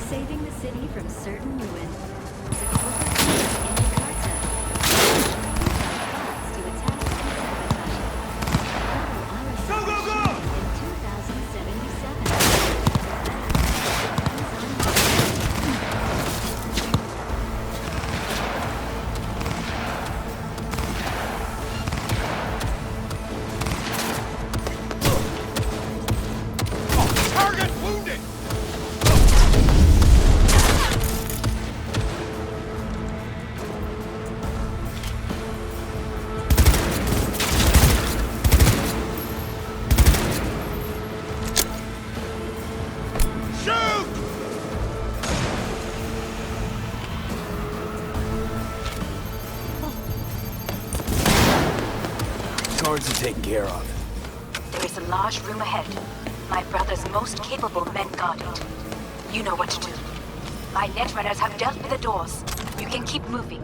Speaker 19: saving the city from certain ruin. The corporate leader in Jakarta. Bots to attack and sabotage. Battle Arasaka
Speaker 1: Go, go, go!
Speaker 19: in 2077.
Speaker 17: Target wounded! Shoot!
Speaker 3: Guards are taken care of.
Speaker 5: There is a large room ahead. My brother's most capable men guard it. You know what to do. My netrunners have dealt with the doors. You can keep moving.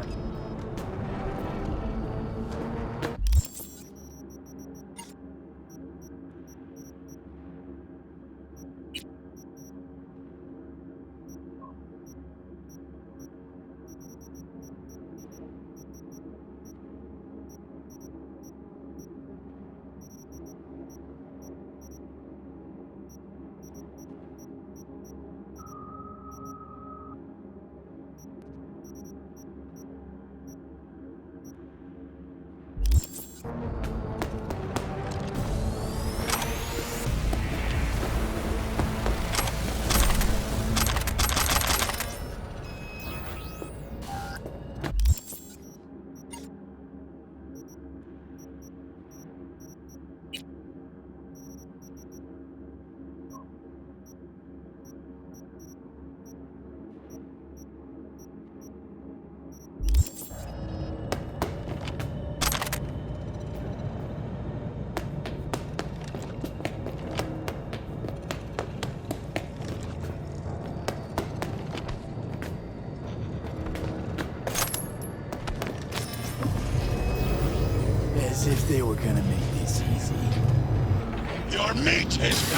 Speaker 3: As if they were gonna make this easy.
Speaker 6: Your mate is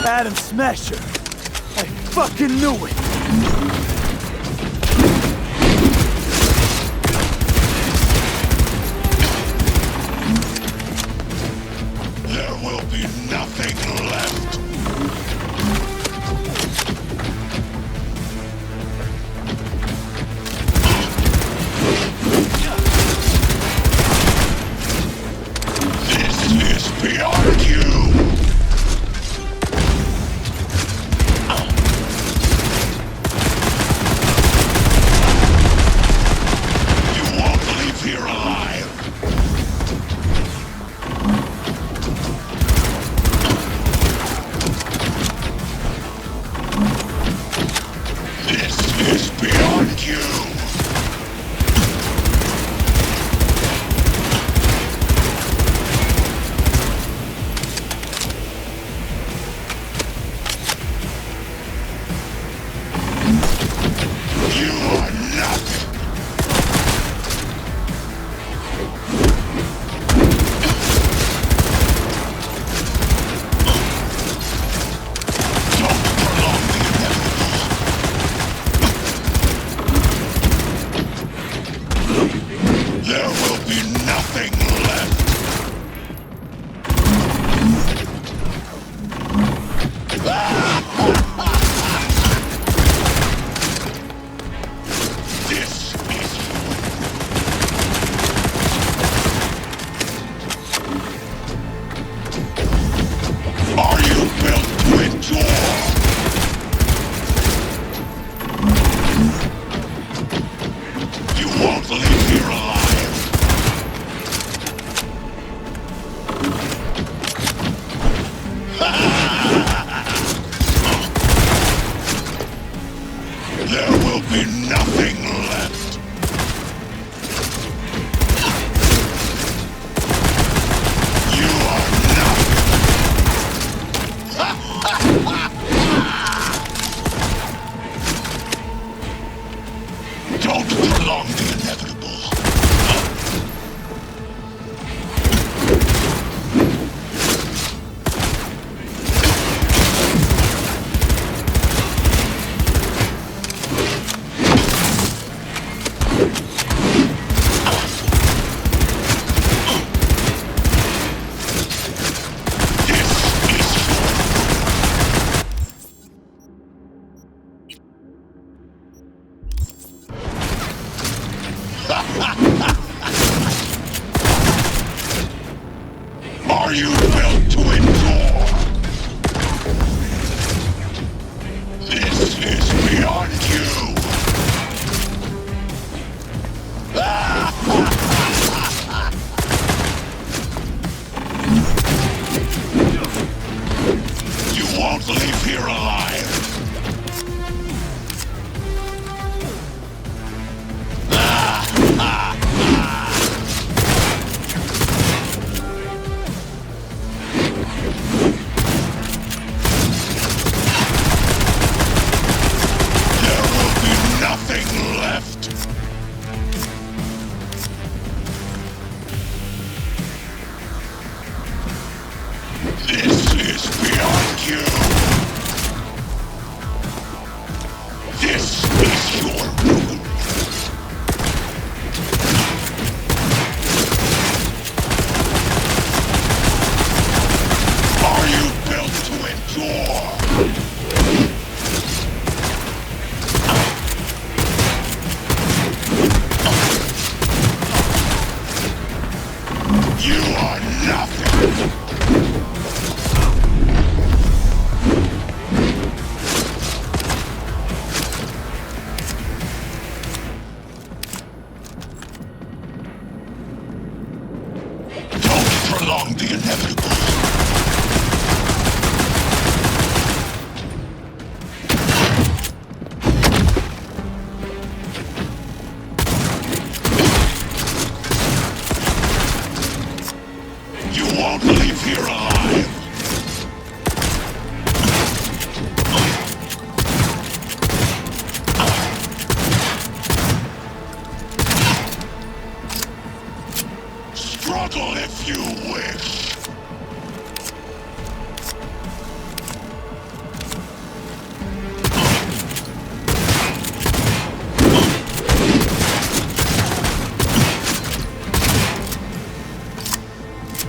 Speaker 3: Adam Smasher! I fucking knew it!
Speaker 6: There will be nothing left. This is beyond you. You won't leave here alive. Are you built to endure? This is beyond you! You won't leave here alive! Nothing left! This is beyond you! This is your ruin! Are you built to endure? You are nothing! Don't prolong the inevitable! You won't leave here alive! Struggle if you wish!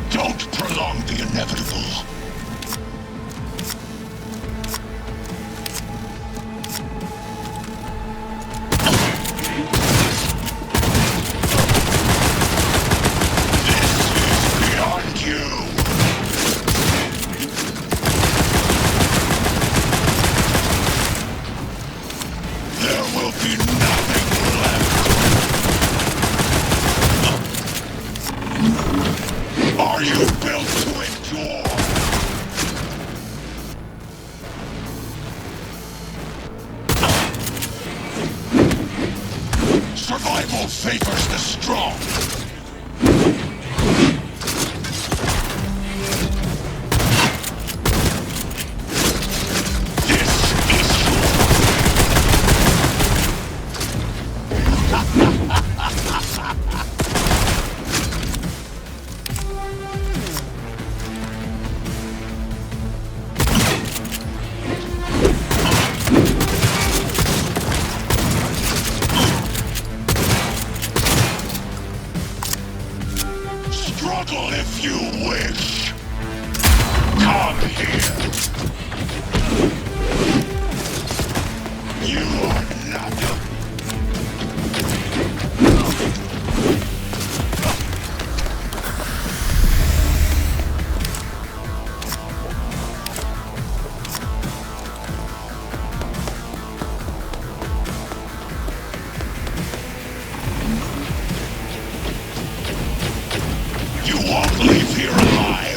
Speaker 6: Don't prolong the inevitable. This is beyond you. There will be nothing left. Are you built to endure? Survival favors the strong. Struggle if you wish. Come here. You are nothing. You won't leave here alive!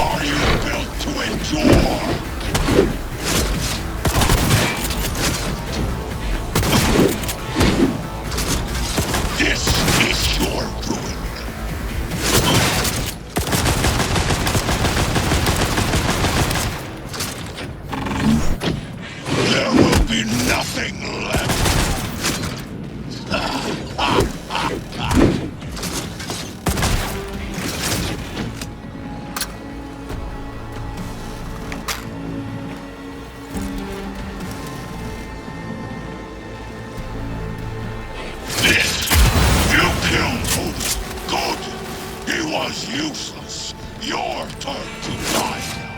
Speaker 6: Are you built to endure? This is your ruin. There will be nothing left. This, you killed him. Good. He was useless. Your turn to die now.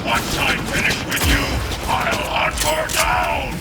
Speaker 13: Once I finish with you, I'll hunt her down!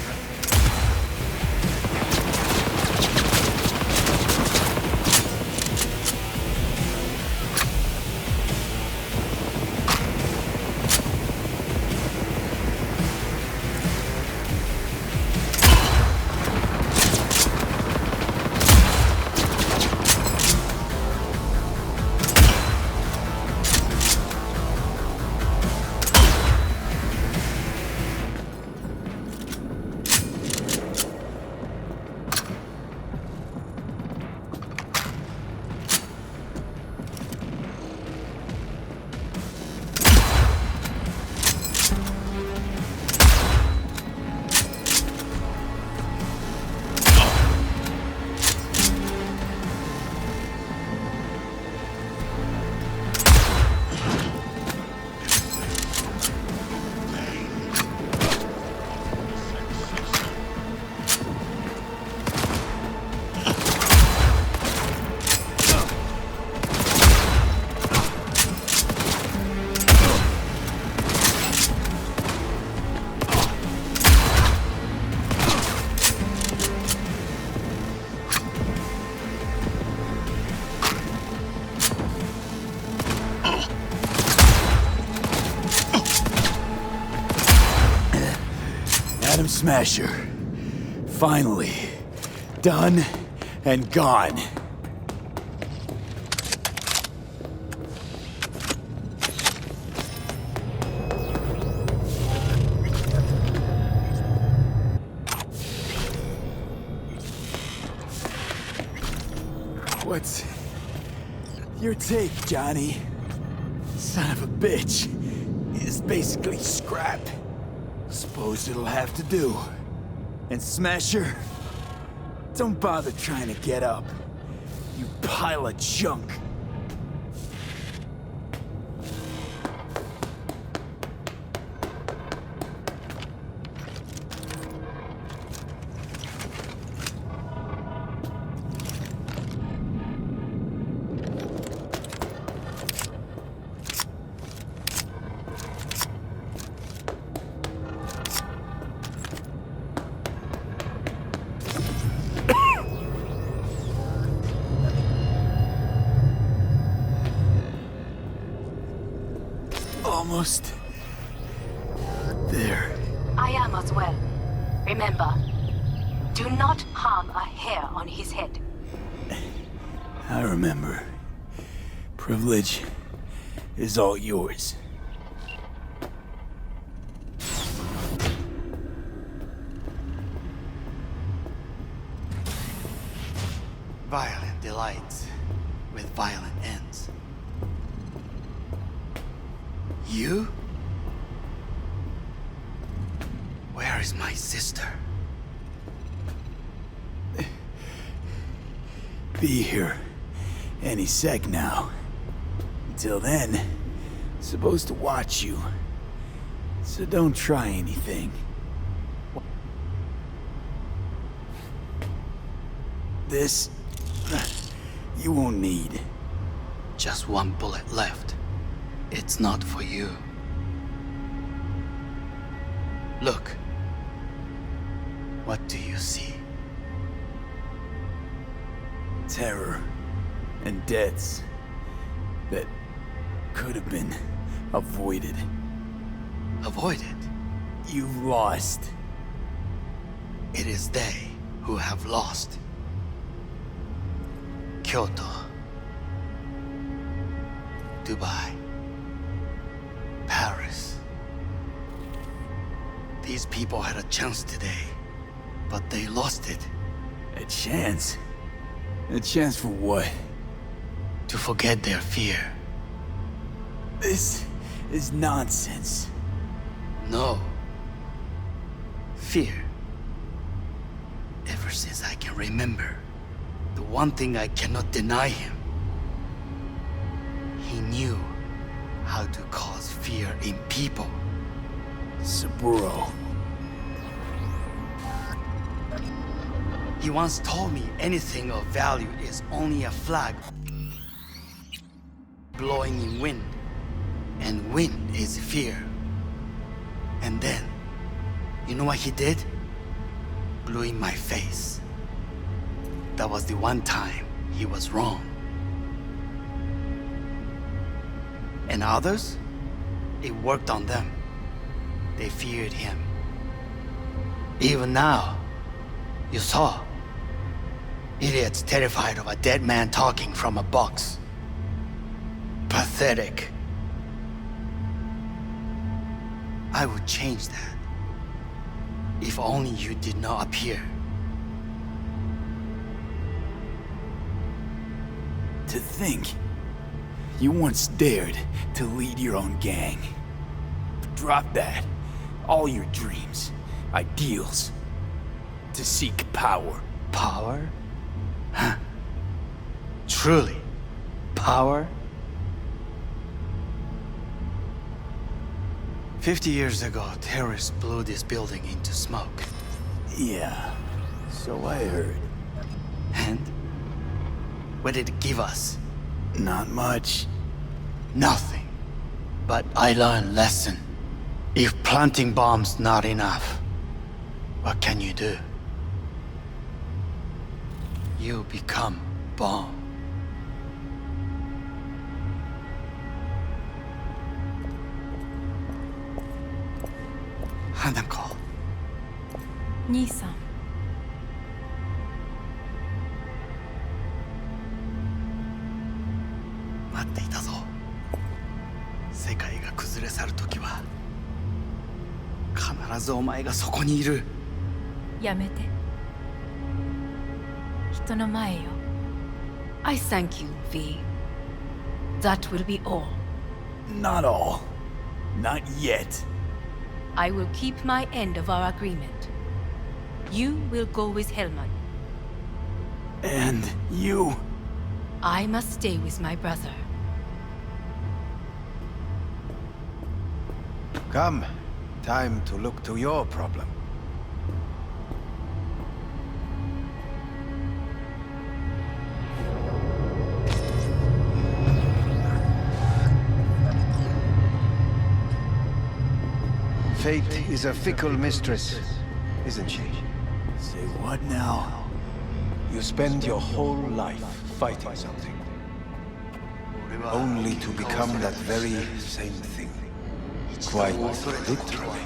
Speaker 3: Atom Smasher. Finally. Done and gone. What's your take, Johnny? Son of a bitch. It's basically scrap. Suppose it'll have to do. And Smasher, don't bother trying to get up. You pile of junk. Almost there.
Speaker 5: I am as well. Remember, do not harm a hair on his head.
Speaker 3: I remember. Privilege is all yours.
Speaker 9: Violent delights with violent ends. You? Where is my sister?
Speaker 3: Be here any sec now. Until then, supposed to watch you. So don't try anything. This, you won't need.
Speaker 9: Just one bullet left. It's not for you. Look. What do you see?
Speaker 3: Terror and deaths that could have been avoided.
Speaker 9: Avoided?
Speaker 3: You've lost.
Speaker 9: It is they who have lost. Kyoto. Dubai. Paris. These people had a chance today, but they lost it.
Speaker 3: A chance? A chance for what?
Speaker 9: To forget their fear.
Speaker 3: This is nonsense.
Speaker 9: No. Fear. Ever since I can remember, the one thing I cannot deny him. He knew how to cause fear in people.
Speaker 3: Saburo.
Speaker 9: He once told me anything of value is only a flag blowing in wind, and wind is fear. And then, you know what he did? Blew in my face. That was the one time he was wrong. And others? It worked on them. They feared him. Even now, you saw. Idiots terrified of a dead man talking from a box. Pathetic. I would change that. If only you did not appear.
Speaker 3: To think, you once dared to lead your own gang. Drop that. All your dreams, ideals. To seek power.
Speaker 9: Power? Huh. Truly, power? 50 years ago, terrorists blew this building into smoke.
Speaker 3: Yeah, so I heard.
Speaker 9: And? What did it give us?
Speaker 3: Not much.
Speaker 9: Nothing. But I learned a lesson. If planting bombs not enough, what can you do? You become bomb. Hanako.
Speaker 5: 兄さん。
Speaker 9: 待っていたぞ。世界が崩れ去るときは必ずお前がそこにいる。
Speaker 5: やめて。人の前よ。I thank you, V. That will be all.
Speaker 3: Not all. Not yet.
Speaker 5: I will keep my end of our agreement. You will go with Hellman.
Speaker 3: And you?
Speaker 5: I must stay with my brother.
Speaker 8: Come. Time to look to your problem. Fate is a fickle mistress, isn't she?
Speaker 3: Say what now?
Speaker 8: You spend your whole life fighting something, only to become that very same thing. Quite literally.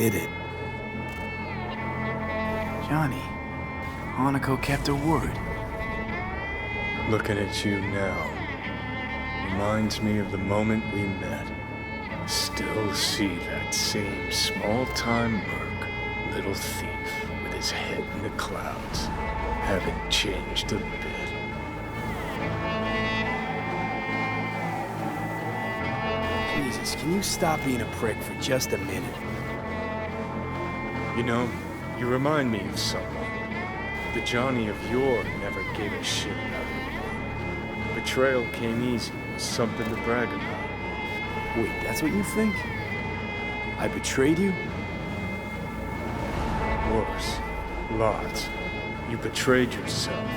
Speaker 3: did it. Johnny, Hanako kept her word.
Speaker 2: Looking at you now reminds me of the moment we met. Still see that same small-time merc, little thief, with his head in the clouds. Haven't changed a bit.
Speaker 3: Jesus, can you stop being a prick for just a minute?
Speaker 2: You know, you remind me of someone. The Johnny of yore never gave a shit about it. Betrayal came easy, something to brag about.
Speaker 3: Wait, that's what you think? I betrayed you?
Speaker 2: Worse. Lots. You betrayed yourself.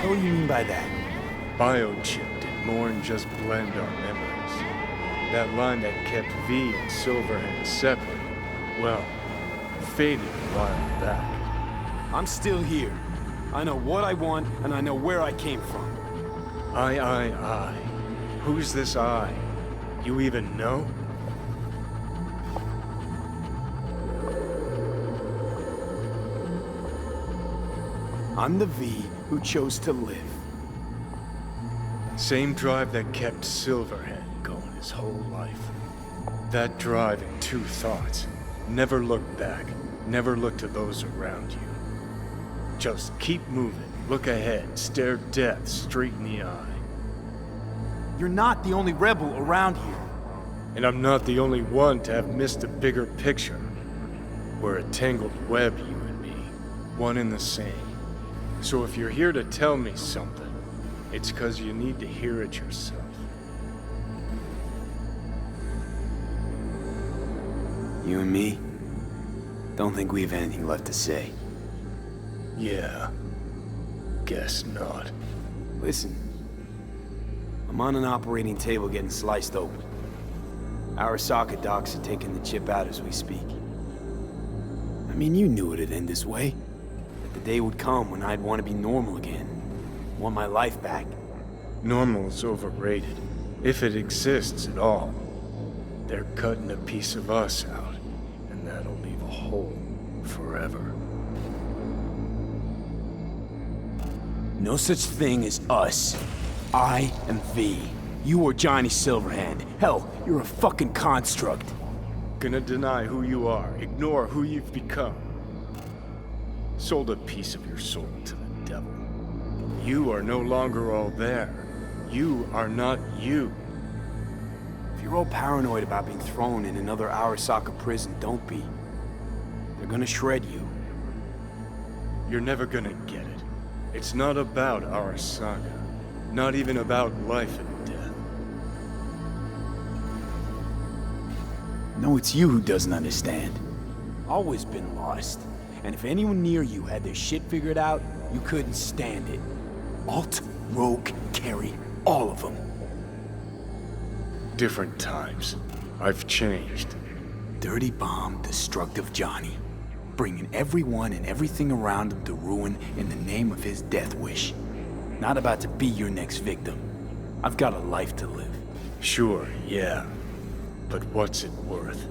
Speaker 3: What do you mean by that?
Speaker 2: Biochip did more than just blend our memories. That line that kept V and Silverhand separate, well, faded a while back.
Speaker 3: I'm still here. I know what I want, and I know where I came from.
Speaker 2: I. Who's this I? You even know?
Speaker 3: I'm the V who chose to live.
Speaker 2: Same drive that kept Silverhand going his whole life. That drive and two thoughts. Never look back. Never look to those around you. Just keep moving. Look ahead. Stare death straight in the eye.
Speaker 3: You're not the only rebel around here.
Speaker 2: And I'm not the only one to have missed a bigger picture. We're a tangled web, you and me. One and the same. So if you're here to tell me something, it's 'cause you need to hear it yourself.
Speaker 3: You and me? Don't think we have anything left to say.
Speaker 2: Yeah. Guess not.
Speaker 3: Listen. I'm on an operating table getting sliced open. Arasaka docs are taking the chip out as we speak. I mean, you knew it'd end this way. That the day would come when I'd want to be normal again. Want my life back.
Speaker 2: Normal's overrated. If it exists at all. They're cutting a piece of us out, and that'll leave a hole forever.
Speaker 3: No such thing as us. I am V. You are Johnny Silverhand. Hell, you're a fucking construct.
Speaker 2: Gonna deny who you are, ignore who you've become. Sold a piece of your soul to the devil. You are no longer all there. You are not you.
Speaker 3: If you're all paranoid about being thrown in another Arasaka prison, don't be. They're gonna shred you.
Speaker 2: You're never gonna get it. It's not about Arasaka. Not even about life and death.
Speaker 3: No, it's you who doesn't understand. Always been lost. And if anyone near you had their shit figured out, you couldn't stand it. Alt, Rogue, Carry, all of them.
Speaker 2: Different times. I've changed.
Speaker 3: Dirty bomb, destructive Johnny. Bringing everyone and everything around him to ruin in the name of his death wish. Not about to be your next victim. I've got a life to live.
Speaker 2: Sure, yeah. But what's it worth?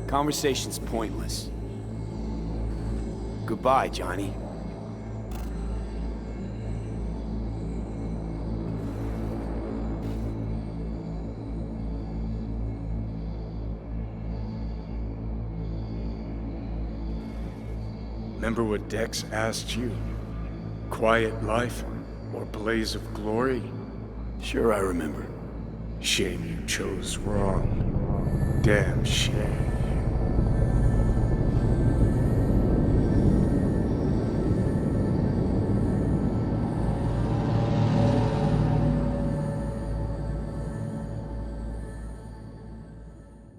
Speaker 3: Conversation's pointless. Goodbye, Johnny.
Speaker 2: Remember what Dex asked you? Quiet life or blaze of glory?
Speaker 3: Sure, I remember.
Speaker 2: Shame you chose wrong. Damn shame.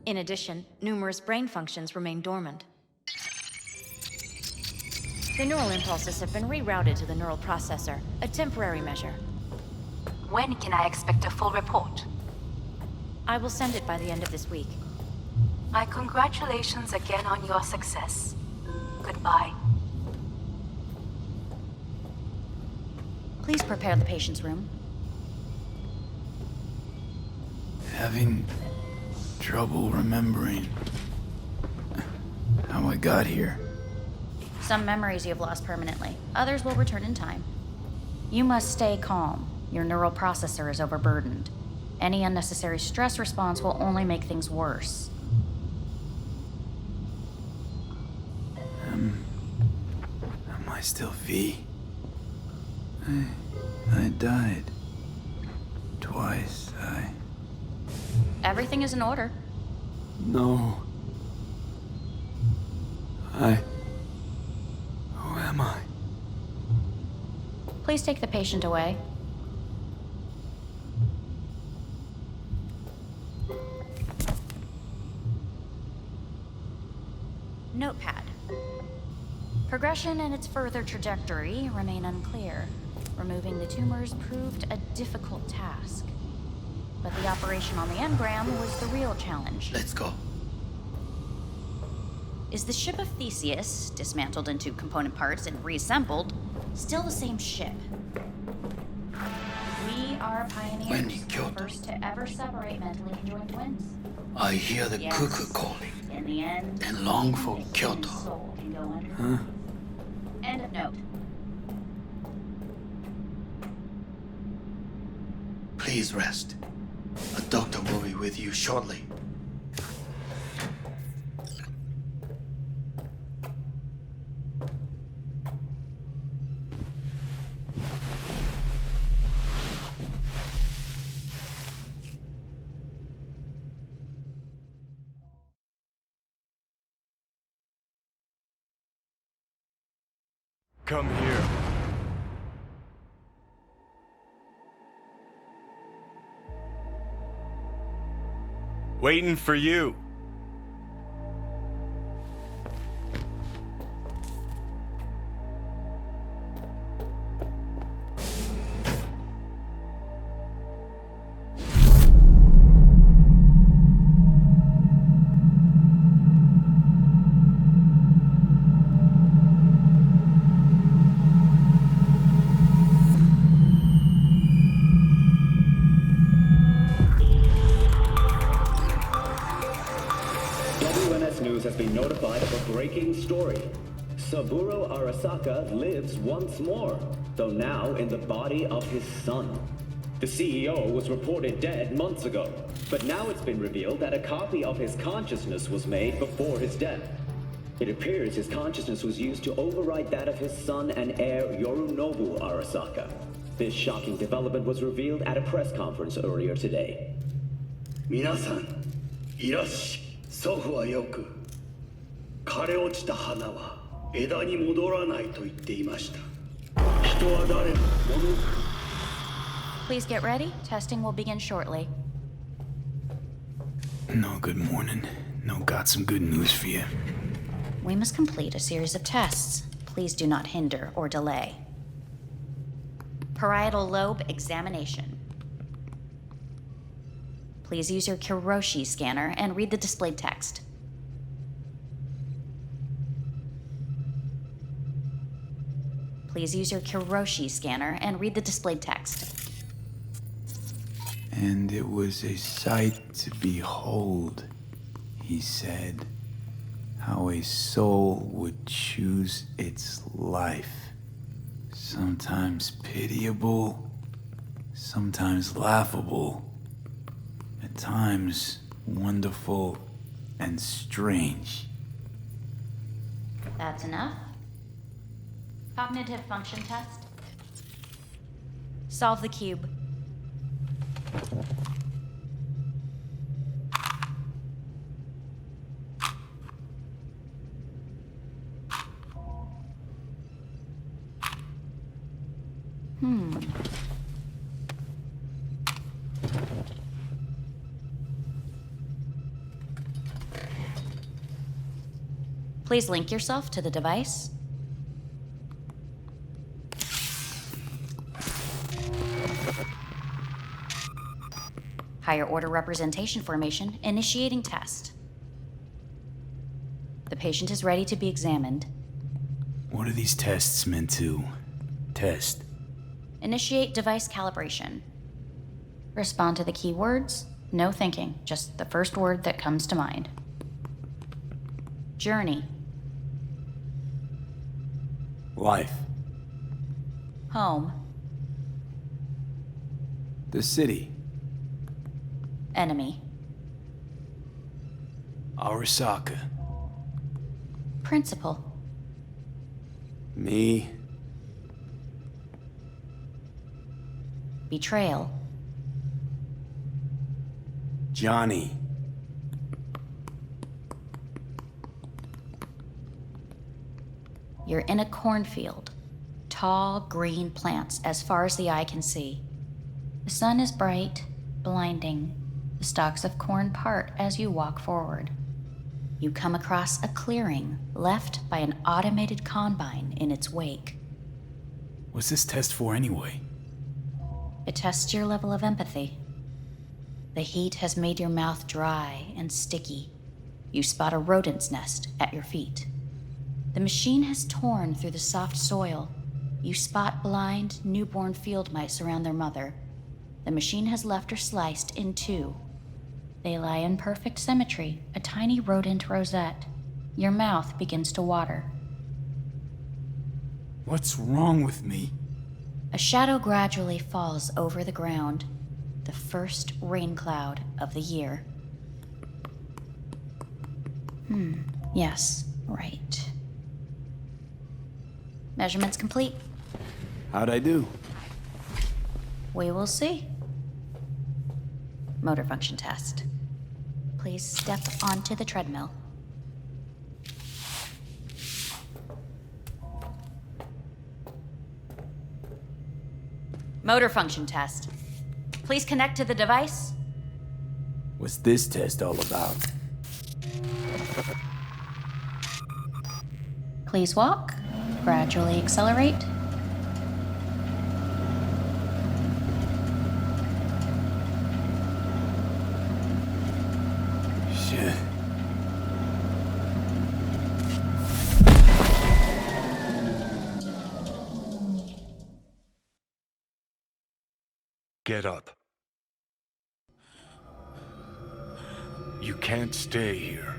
Speaker 20: In addition, numerous brain functions remain dormant. The neural impulses have been rerouted to the neural processor, a temporary measure.
Speaker 5: When can I expect a full report?
Speaker 20: I will send it by the end of this week.
Speaker 5: My congratulations again on your success. goodbye.
Speaker 20: Please prepare the patient's room.
Speaker 3: Having trouble remembering how I got here.
Speaker 20: Some memories you have lost permanently. Others will return in time. You must stay calm. Your neural processor is overburdened. Any unnecessary stress response will only make things worse.
Speaker 3: Am I still V? I died. Twice,
Speaker 20: Everything is in order.
Speaker 3: No. Who am I?
Speaker 20: Please take the patient away. Notepad. Progression and its further trajectory remain unclear. Removing the tumors proved a difficult task. But the operation on the engram was the real challenge.
Speaker 9: Let's go.
Speaker 20: Is the ship of Theseus, dismantled into component parts and reassembled, still the same ship? We are pioneers, the first to ever separate mentally conjoined twins.
Speaker 9: I hear the
Speaker 20: Yes,
Speaker 9: cuckoo calling
Speaker 20: in the end,
Speaker 9: and long for
Speaker 20: the
Speaker 9: Kyoto.
Speaker 20: soul can go under.
Speaker 3: Huh?
Speaker 20: End of note.
Speaker 9: Please rest. A doctor will be with you shortly.
Speaker 2: Come here. Waiting for you.
Speaker 12: WNS News has been notified of a breaking story. Saburo Arasaka lives once more, though now in the body of his son. The CEO was reported dead months ago, but now it's been revealed that a copy of his consciousness was made before his death. It appears his consciousness was used to override that of his son and heir Yorinobu Arasaka. This shocking development was revealed at a press conference earlier today.
Speaker 21: 皆さん、いらっしゃい。祖父はよく、枯れ落ちた花は枝に戻らないと言っていました。人は誰も物。
Speaker 20: Please get ready. Testing will begin shortly.
Speaker 3: No, good morning. No, got some good news for you.
Speaker 20: We must complete a series of tests. Please do not hinder or delay. Parietal lobe examination. Please use your Kiroshi scanner and read the displayed text. Please use your Kiroshi scanner and read the displayed text.
Speaker 3: And it was a sight to behold, he said, how a soul would choose its life. Sometimes pitiable, sometimes laughable, at times wonderful and strange.
Speaker 20: That's enough. Cognitive function test. Solve the cube. Please link yourself to the device. Higher order representation formation, initiating test. The patient is ready to be examined.
Speaker 3: What are these tests meant to test?
Speaker 20: Initiate device calibration. Respond to the keywords. No thinking, just the first word that comes to mind. Journey.
Speaker 3: Life.
Speaker 20: Home.
Speaker 3: The city.
Speaker 20: Enemy.
Speaker 3: Arasaka.
Speaker 20: Principal.
Speaker 3: Me.
Speaker 20: Betrayal.
Speaker 3: Johnny.
Speaker 20: You're in a cornfield. Tall, green plants as far as the eye can see. The sun is bright, blinding. The stalks of corn part as you walk forward. You come across a clearing left by an automated combine in its wake.
Speaker 3: What's this test for anyway?
Speaker 20: It tests your level of empathy. The heat has made your mouth dry and sticky. You spot a rodent's nest at your feet. The machine has torn through the soft soil. You spot blind, newborn field mice around their mother. The machine has left her sliced in two. They lie in perfect symmetry, a tiny rodent rosette. Your mouth begins to water.
Speaker 3: What's wrong with me?
Speaker 20: A shadow gradually falls over the ground. The first rain cloud of the year. Yes, right. Measurements complete.
Speaker 3: How'd I do?
Speaker 20: We will see. Motor function test. Please step onto the treadmill. Motor function test. Please connect to the device.
Speaker 3: What's this test all about?
Speaker 20: Please walk. Gradually accelerate.
Speaker 3: Shit.
Speaker 2: Get up. You can't stay here.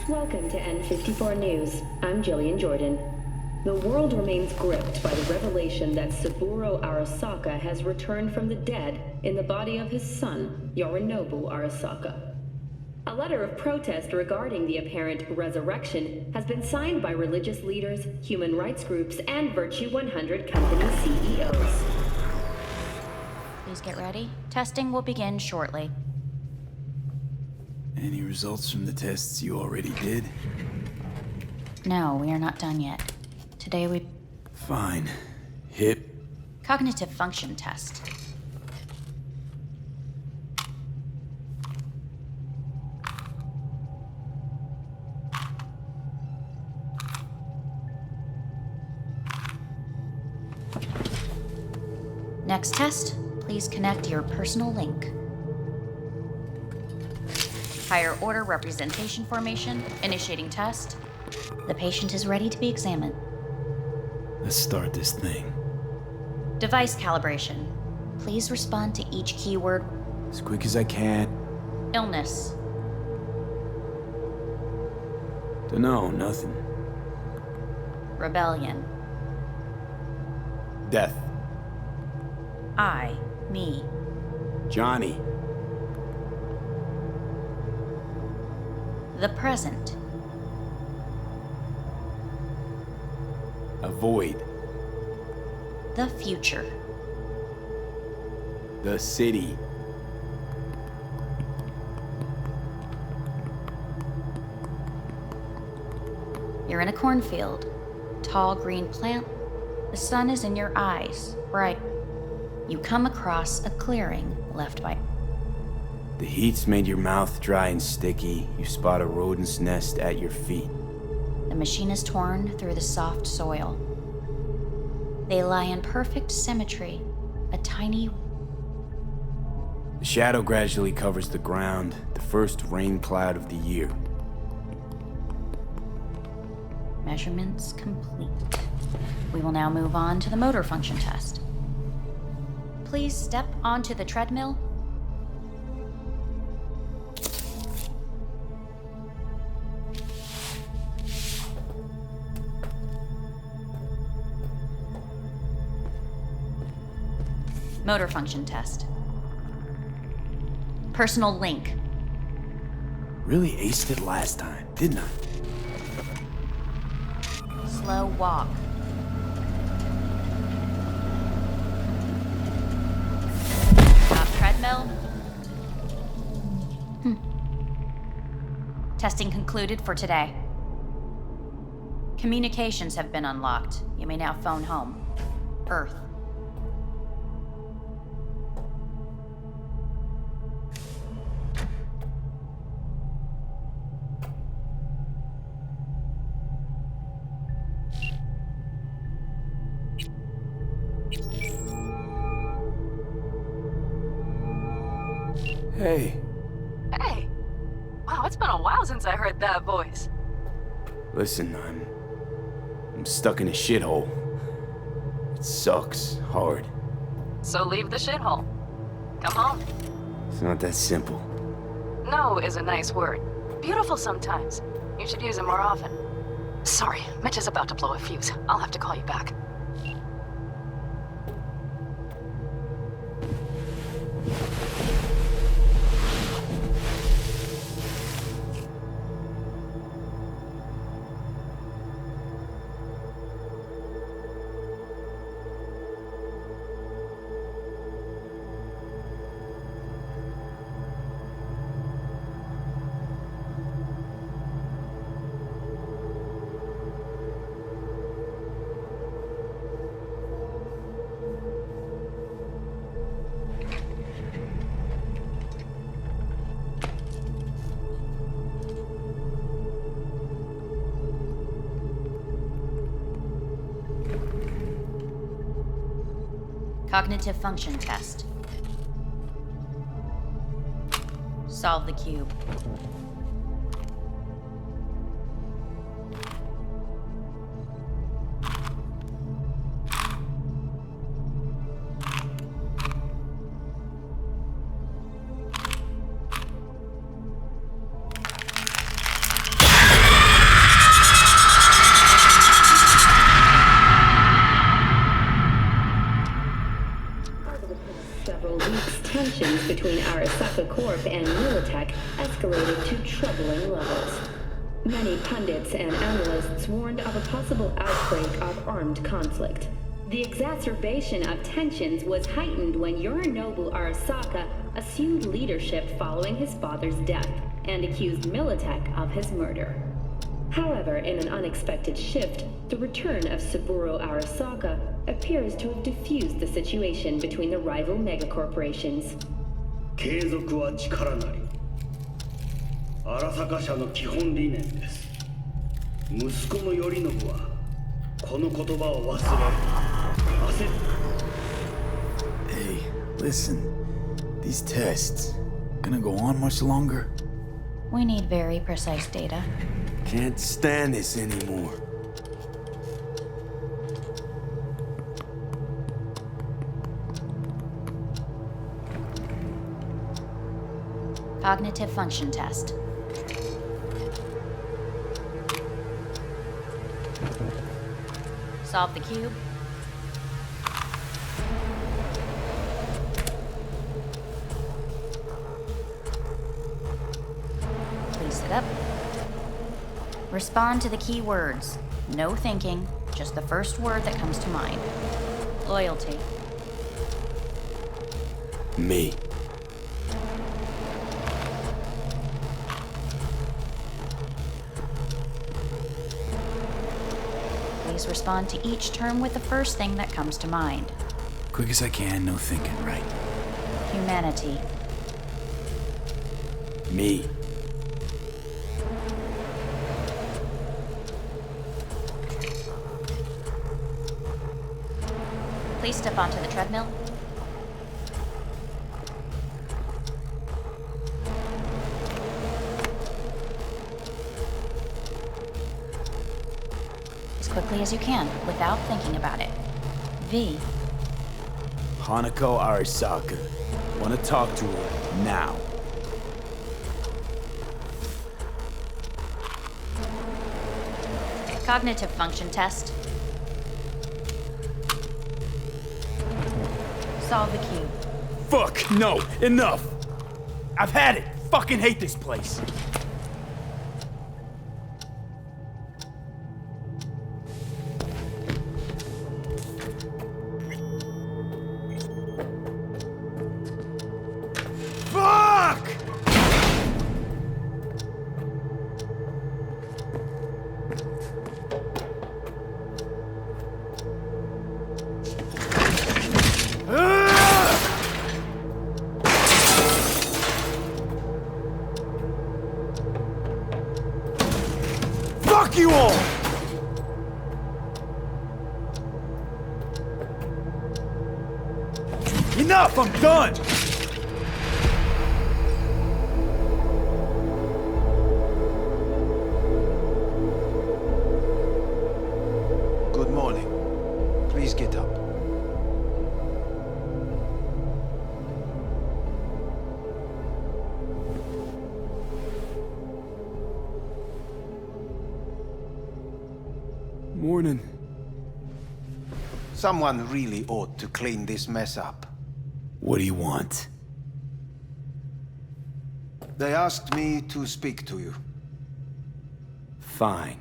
Speaker 4: Welcome to N54 News. I'm Jillian Jordan. The world remains gripped by the revelation that Saburo Arasaka has returned from the dead in the body of his son, Yorinobu Arasaka. A letter of protest regarding the apparent resurrection has been signed by religious leaders, human rights groups, and Virtue 100 company CEOs.
Speaker 20: Please get ready. Testing will begin shortly.
Speaker 3: Any results from the tests you already did?
Speaker 20: No, we are not done yet. Today we...
Speaker 3: Fine. Hip.
Speaker 20: Cognitive function test. Next test, please connect your personal link. Higher order representation formation, initiating test. The patient is ready to be examined.
Speaker 3: Let's start this thing.
Speaker 20: Device calibration. Please respond to each keyword.
Speaker 3: As quick as I can.
Speaker 20: Illness.
Speaker 3: Dunno, nothing.
Speaker 20: Rebellion.
Speaker 3: Death.
Speaker 20: I, me.
Speaker 3: Johnny.
Speaker 20: The present.
Speaker 3: Avoid.
Speaker 20: the future.
Speaker 3: The city.
Speaker 20: You're in a cornfield. Tall green plant. The sun is in your eyes, bright. You come across a clearing left by...
Speaker 3: The heat's made your mouth dry and sticky. You spot a rodent's nest at your feet.
Speaker 20: The machine is torn through the soft soil. They lie in perfect symmetry. A tiny...
Speaker 3: The shadow gradually covers the ground, the first rain cloud of the year.
Speaker 20: Measurements complete. We will now move on to the motor function test. Please step onto the treadmill. Motor function test. Personal link.
Speaker 3: Really aced it last time, didn't I?
Speaker 20: Slow walk. Stop treadmill. Testing concluded for today. Communications have been unlocked. You may now phone home. Earth.
Speaker 3: Hey.
Speaker 7: Hey. Wow, it's been a while since I heard that voice.
Speaker 3: Listen, I'm stuck in a shithole. It sucks hard.
Speaker 7: So leave the shithole. Come home.
Speaker 3: It's not that simple.
Speaker 7: No is a nice word. Beautiful sometimes. You should use it more often. Sorry, Mitch is about to blow a fuse. I'll have to call you back.
Speaker 20: Cognitive function test. Solve the cube.
Speaker 4: Tensions between Arasaka Corp and Militech escalated to troubling levels. Many pundits and analysts warned of a possible outbreak of armed conflict. The exacerbation of tensions was heightened when Yorinobu Arasaka assumed leadership following his father's death and accused Militech of his murder. However, in an unexpected shift, the return of Saburo Arasaka appears to have diffused the situation between the rival megacorporations.
Speaker 21: 継続は力なり。荒坂社の基本理念です。息子の頼信はこの言葉を忘れ、焦っ
Speaker 3: Hey, listen. These tests gonna go on much longer?
Speaker 20: We need very precise data.
Speaker 3: Can't stand this anymore.
Speaker 20: Cognitive function test. Solve the cube. Please sit up. Respond to the key words. No thinking, just the first word that comes to mind. Loyalty.
Speaker 3: Me.
Speaker 20: Please respond to each term with the first thing that comes to mind.
Speaker 3: Quick as I can, no thinking, right?
Speaker 20: Humanity.
Speaker 3: Me.
Speaker 20: Please step onto the treadmill. As quickly as you can, without thinking about it. V.
Speaker 3: Hanako Arasaka. Want to talk to her now.
Speaker 20: Cognitive function test. Solve the cube.
Speaker 3: Fuck, no, enough! I've had it! Fucking hate this place! Fuck! Fuck you all! Enough, I'm done!
Speaker 8: Good morning. Please get up.
Speaker 3: Morning.
Speaker 8: Someone really ought to clean this mess up.
Speaker 3: What do you want?
Speaker 8: They asked me to speak to you.
Speaker 3: Fine.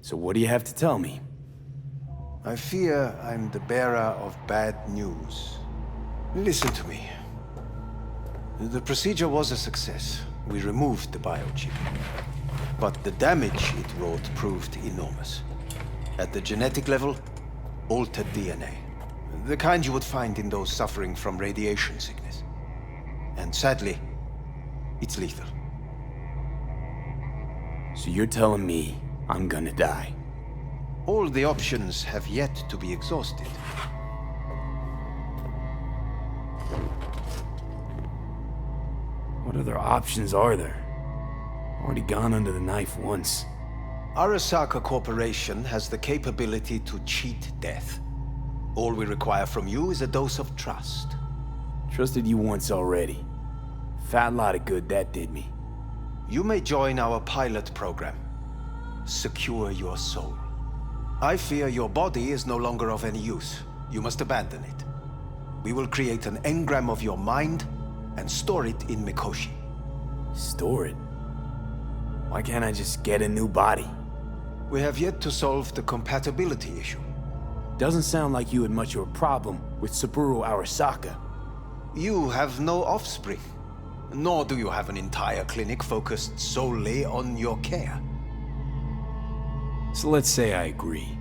Speaker 3: So what do you have to tell me?
Speaker 8: I fear I'm the bearer of bad news. Listen to me. The procedure was a success. We removed the biochip. But the damage it wrought proved enormous. At the genetic level, altered DNA. The kind you would find in those suffering from radiation sickness. And sadly, it's lethal.
Speaker 3: So you're telling me I'm gonna die?
Speaker 8: All the options have yet to be exhausted.
Speaker 3: What other options are there? Already gone under the knife once.
Speaker 8: Arasaka Corporation has the capability to cheat death. All we require from you is a dose of trust.
Speaker 3: Trusted you once already. Fat lot of good that did me.
Speaker 8: You may join our pilot program. Secure your soul. I fear your body is no longer of any use. You must abandon it. We will create an engram of your mind and store it in Mikoshi.
Speaker 3: Store it? Why can't I just get a new body?
Speaker 8: We have yet to solve the compatibility issue.
Speaker 3: Doesn't sound like you had much of a problem with Saburo Arasaka.
Speaker 8: You have no offspring, nor do you have an entire clinic focused solely on your care.
Speaker 3: So let's say I agree.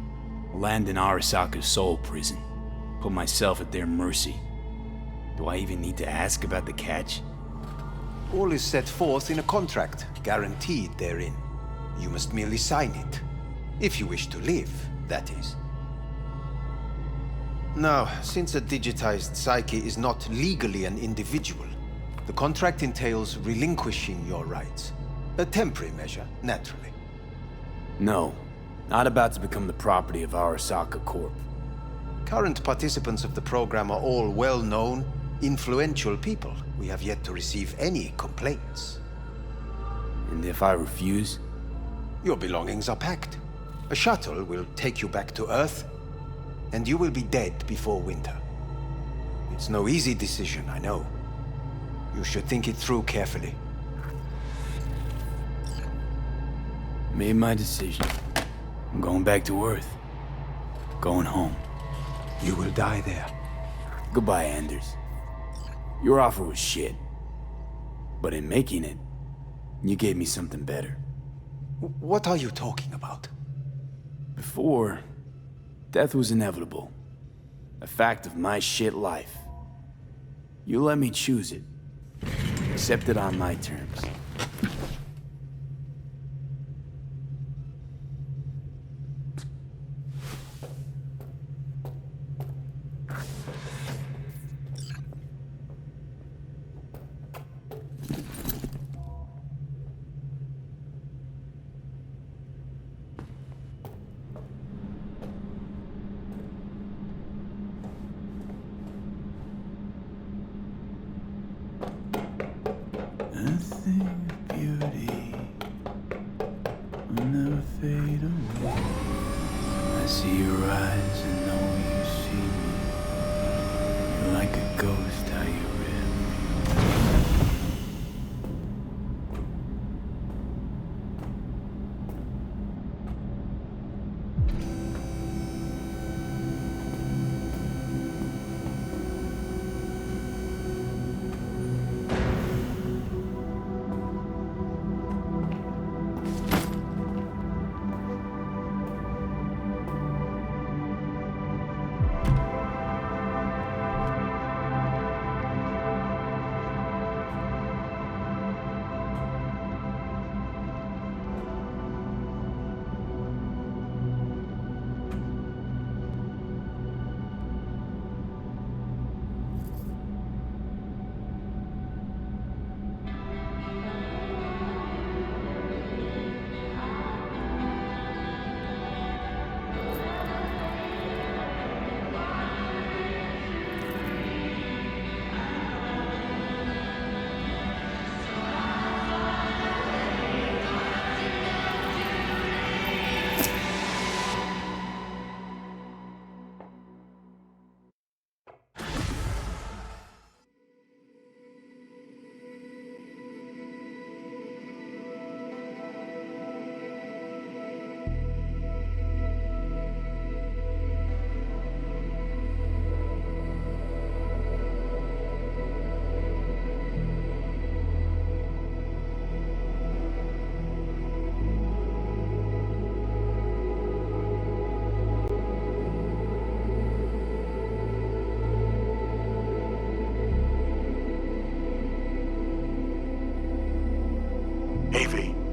Speaker 3: Land in Arasaka's soul prison. Put myself at their mercy. Do I even need to ask about the catch?
Speaker 8: All is set forth in a contract, guaranteed therein. You must merely sign it. If you wish to live, that is. Now, since a digitized psyche is not legally an individual, the contract entails relinquishing your rights. A temporary measure, naturally.
Speaker 3: No, not about to become the property of Arasaka Corp.
Speaker 8: Current participants of the program are all well-known, influential people. We have yet to receive any complaints.
Speaker 3: And if I refuse?
Speaker 8: Your belongings are packed. A shuttle will take you back to Earth, and you will be dead before winter. It's no easy decision, I know. You should think it through carefully.
Speaker 3: Made my decision. I'm going back to Earth. Going home. You will die there. Goodbye, Anders. Your offer was shit. But in making it, you gave me something better.
Speaker 8: What are you talking about?
Speaker 3: Before, death was inevitable. A fact of my shit life. You let me choose it. Accept it on my terms. Nothing but beauty will never fade away. I see your eyes and know you see me. You're like a ghost, how you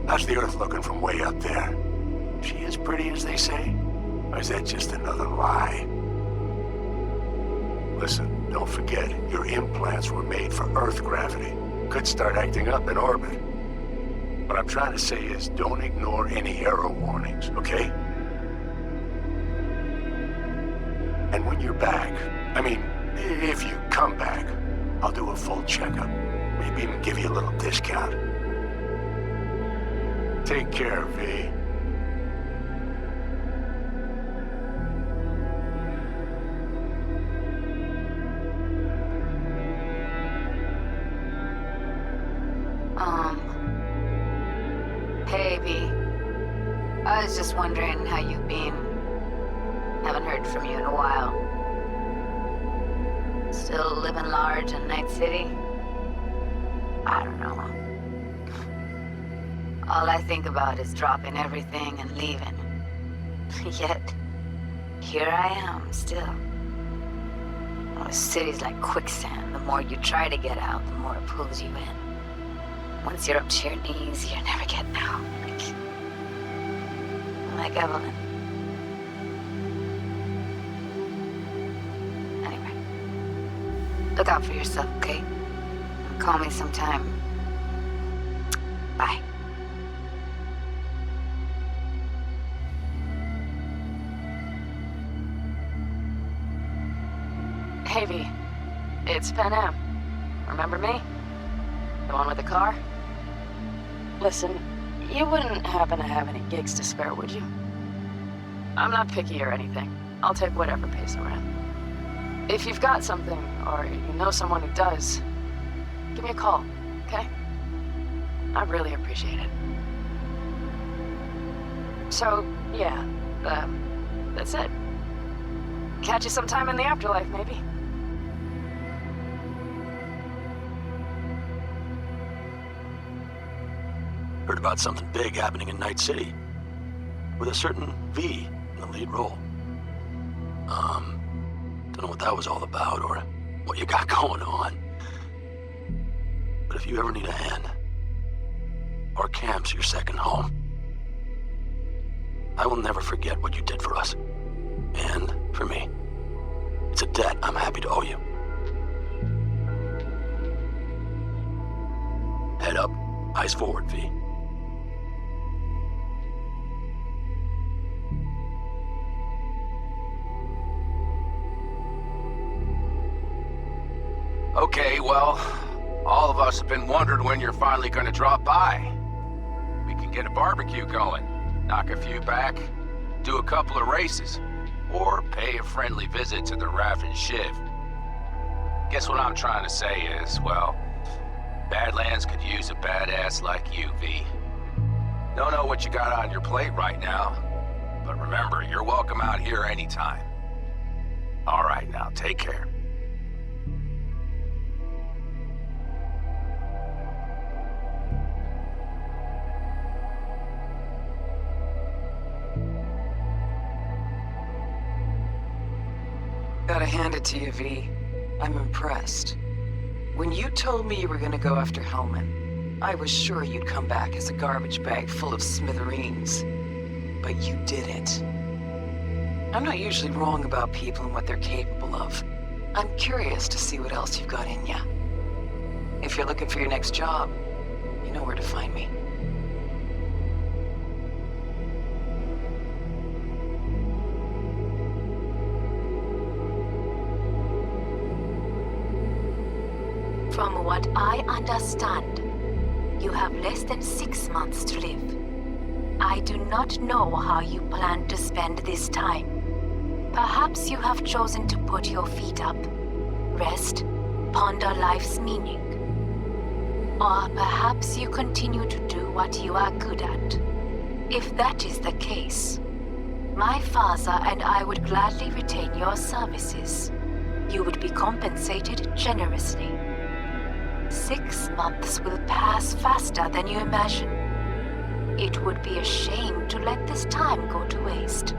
Speaker 6: How's the Earth looking from way up there? She as pretty as they say? Or is that just another lie? Listen, don't forget, your implants were made for Earth gravity. Could start acting up in orbit. What I'm trying to say is, don't ignore any error warnings, okay? And when you're back, I mean, if you come back, I'll do a full checkup. Maybe even give you a little discount. Take care, V.
Speaker 7: Hey, V. I was just wondering how you've been. Haven't heard from you in a while. Still living large in Night City? I don't know. All I think about is dropping everything and leaving. Yet, here I am, still. Oh, the city's like quicksand. The more you try to get out, the more it pulls you in. Once you're up to your knees, you're never getting out. Like Evelyn. Anyway, look out for yourself, okay? And call me sometime. Bye. Hey, V. It's Pan Am. Remember me? The one with the car? Listen, you wouldn't happen to have any gigs to spare, would you? I'm not picky or anything. I'll take whatever pays the rent. If you've got something, or you know someone who does, give me a call, okay? I really appreciate it. So, yeah, that's it. Catch you sometime in the afterlife, maybe.
Speaker 11: Heard about something big happening in Night City, with a certain V in the lead role. Don't know what that was all about or what you got going on. But if you ever need a hand, our camp's your second home. I will never forget what you did for us. And for me. It's a debt I'm happy to owe you. Head up, eyes forward, V.
Speaker 22: Okay, well, all of us have been wondering when you're finally gonna drop by. We can get a barbecue going, knock a few back, do a couple of races, or pay a friendly visit to the Raff and Shiv. Guess what I'm trying to say is, well, Badlands could use a badass like you, V. Don't know what you got on your plate right now, but remember, you're welcome out here anytime. All right, now, take care.
Speaker 23: Gotta hand it to you, V. I'm impressed. When you told me you were gonna go after Hellman, I was sure you'd come back as a garbage bag full of smithereens. But you didn't. I'm not usually wrong about people and what they're capable of. I'm curious to see what else you've got in ya. If you're looking for your next job, you know where to find me.
Speaker 5: From what I understand, you have less than 6 months to live. I do not know how you plan to spend this time. Perhaps you have chosen to put your feet up, rest, ponder life's meaning. Or perhaps you continue to do what you are good at. If that is the case, my father and I would gladly retain your services. You would be compensated generously. 6 months will pass faster than you imagine. It would be a shame to let this time go to waste.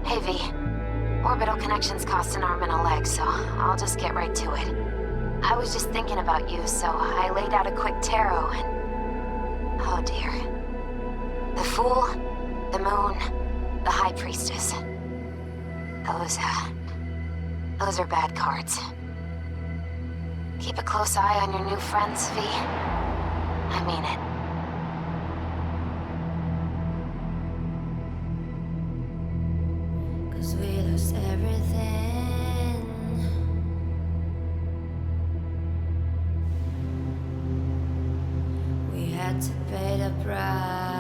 Speaker 5: Hey V, orbital connections cost an arm and a leg, so I'll just get right to it. I was just thinking about you, so I laid out a quick tarot and... Oh dear. The Fool, the Moon, the High Priestess. Those are bad cards. Keep a close eye on your new friends, V. I mean it.
Speaker 24: Cause we lost everything. We had to pay the price.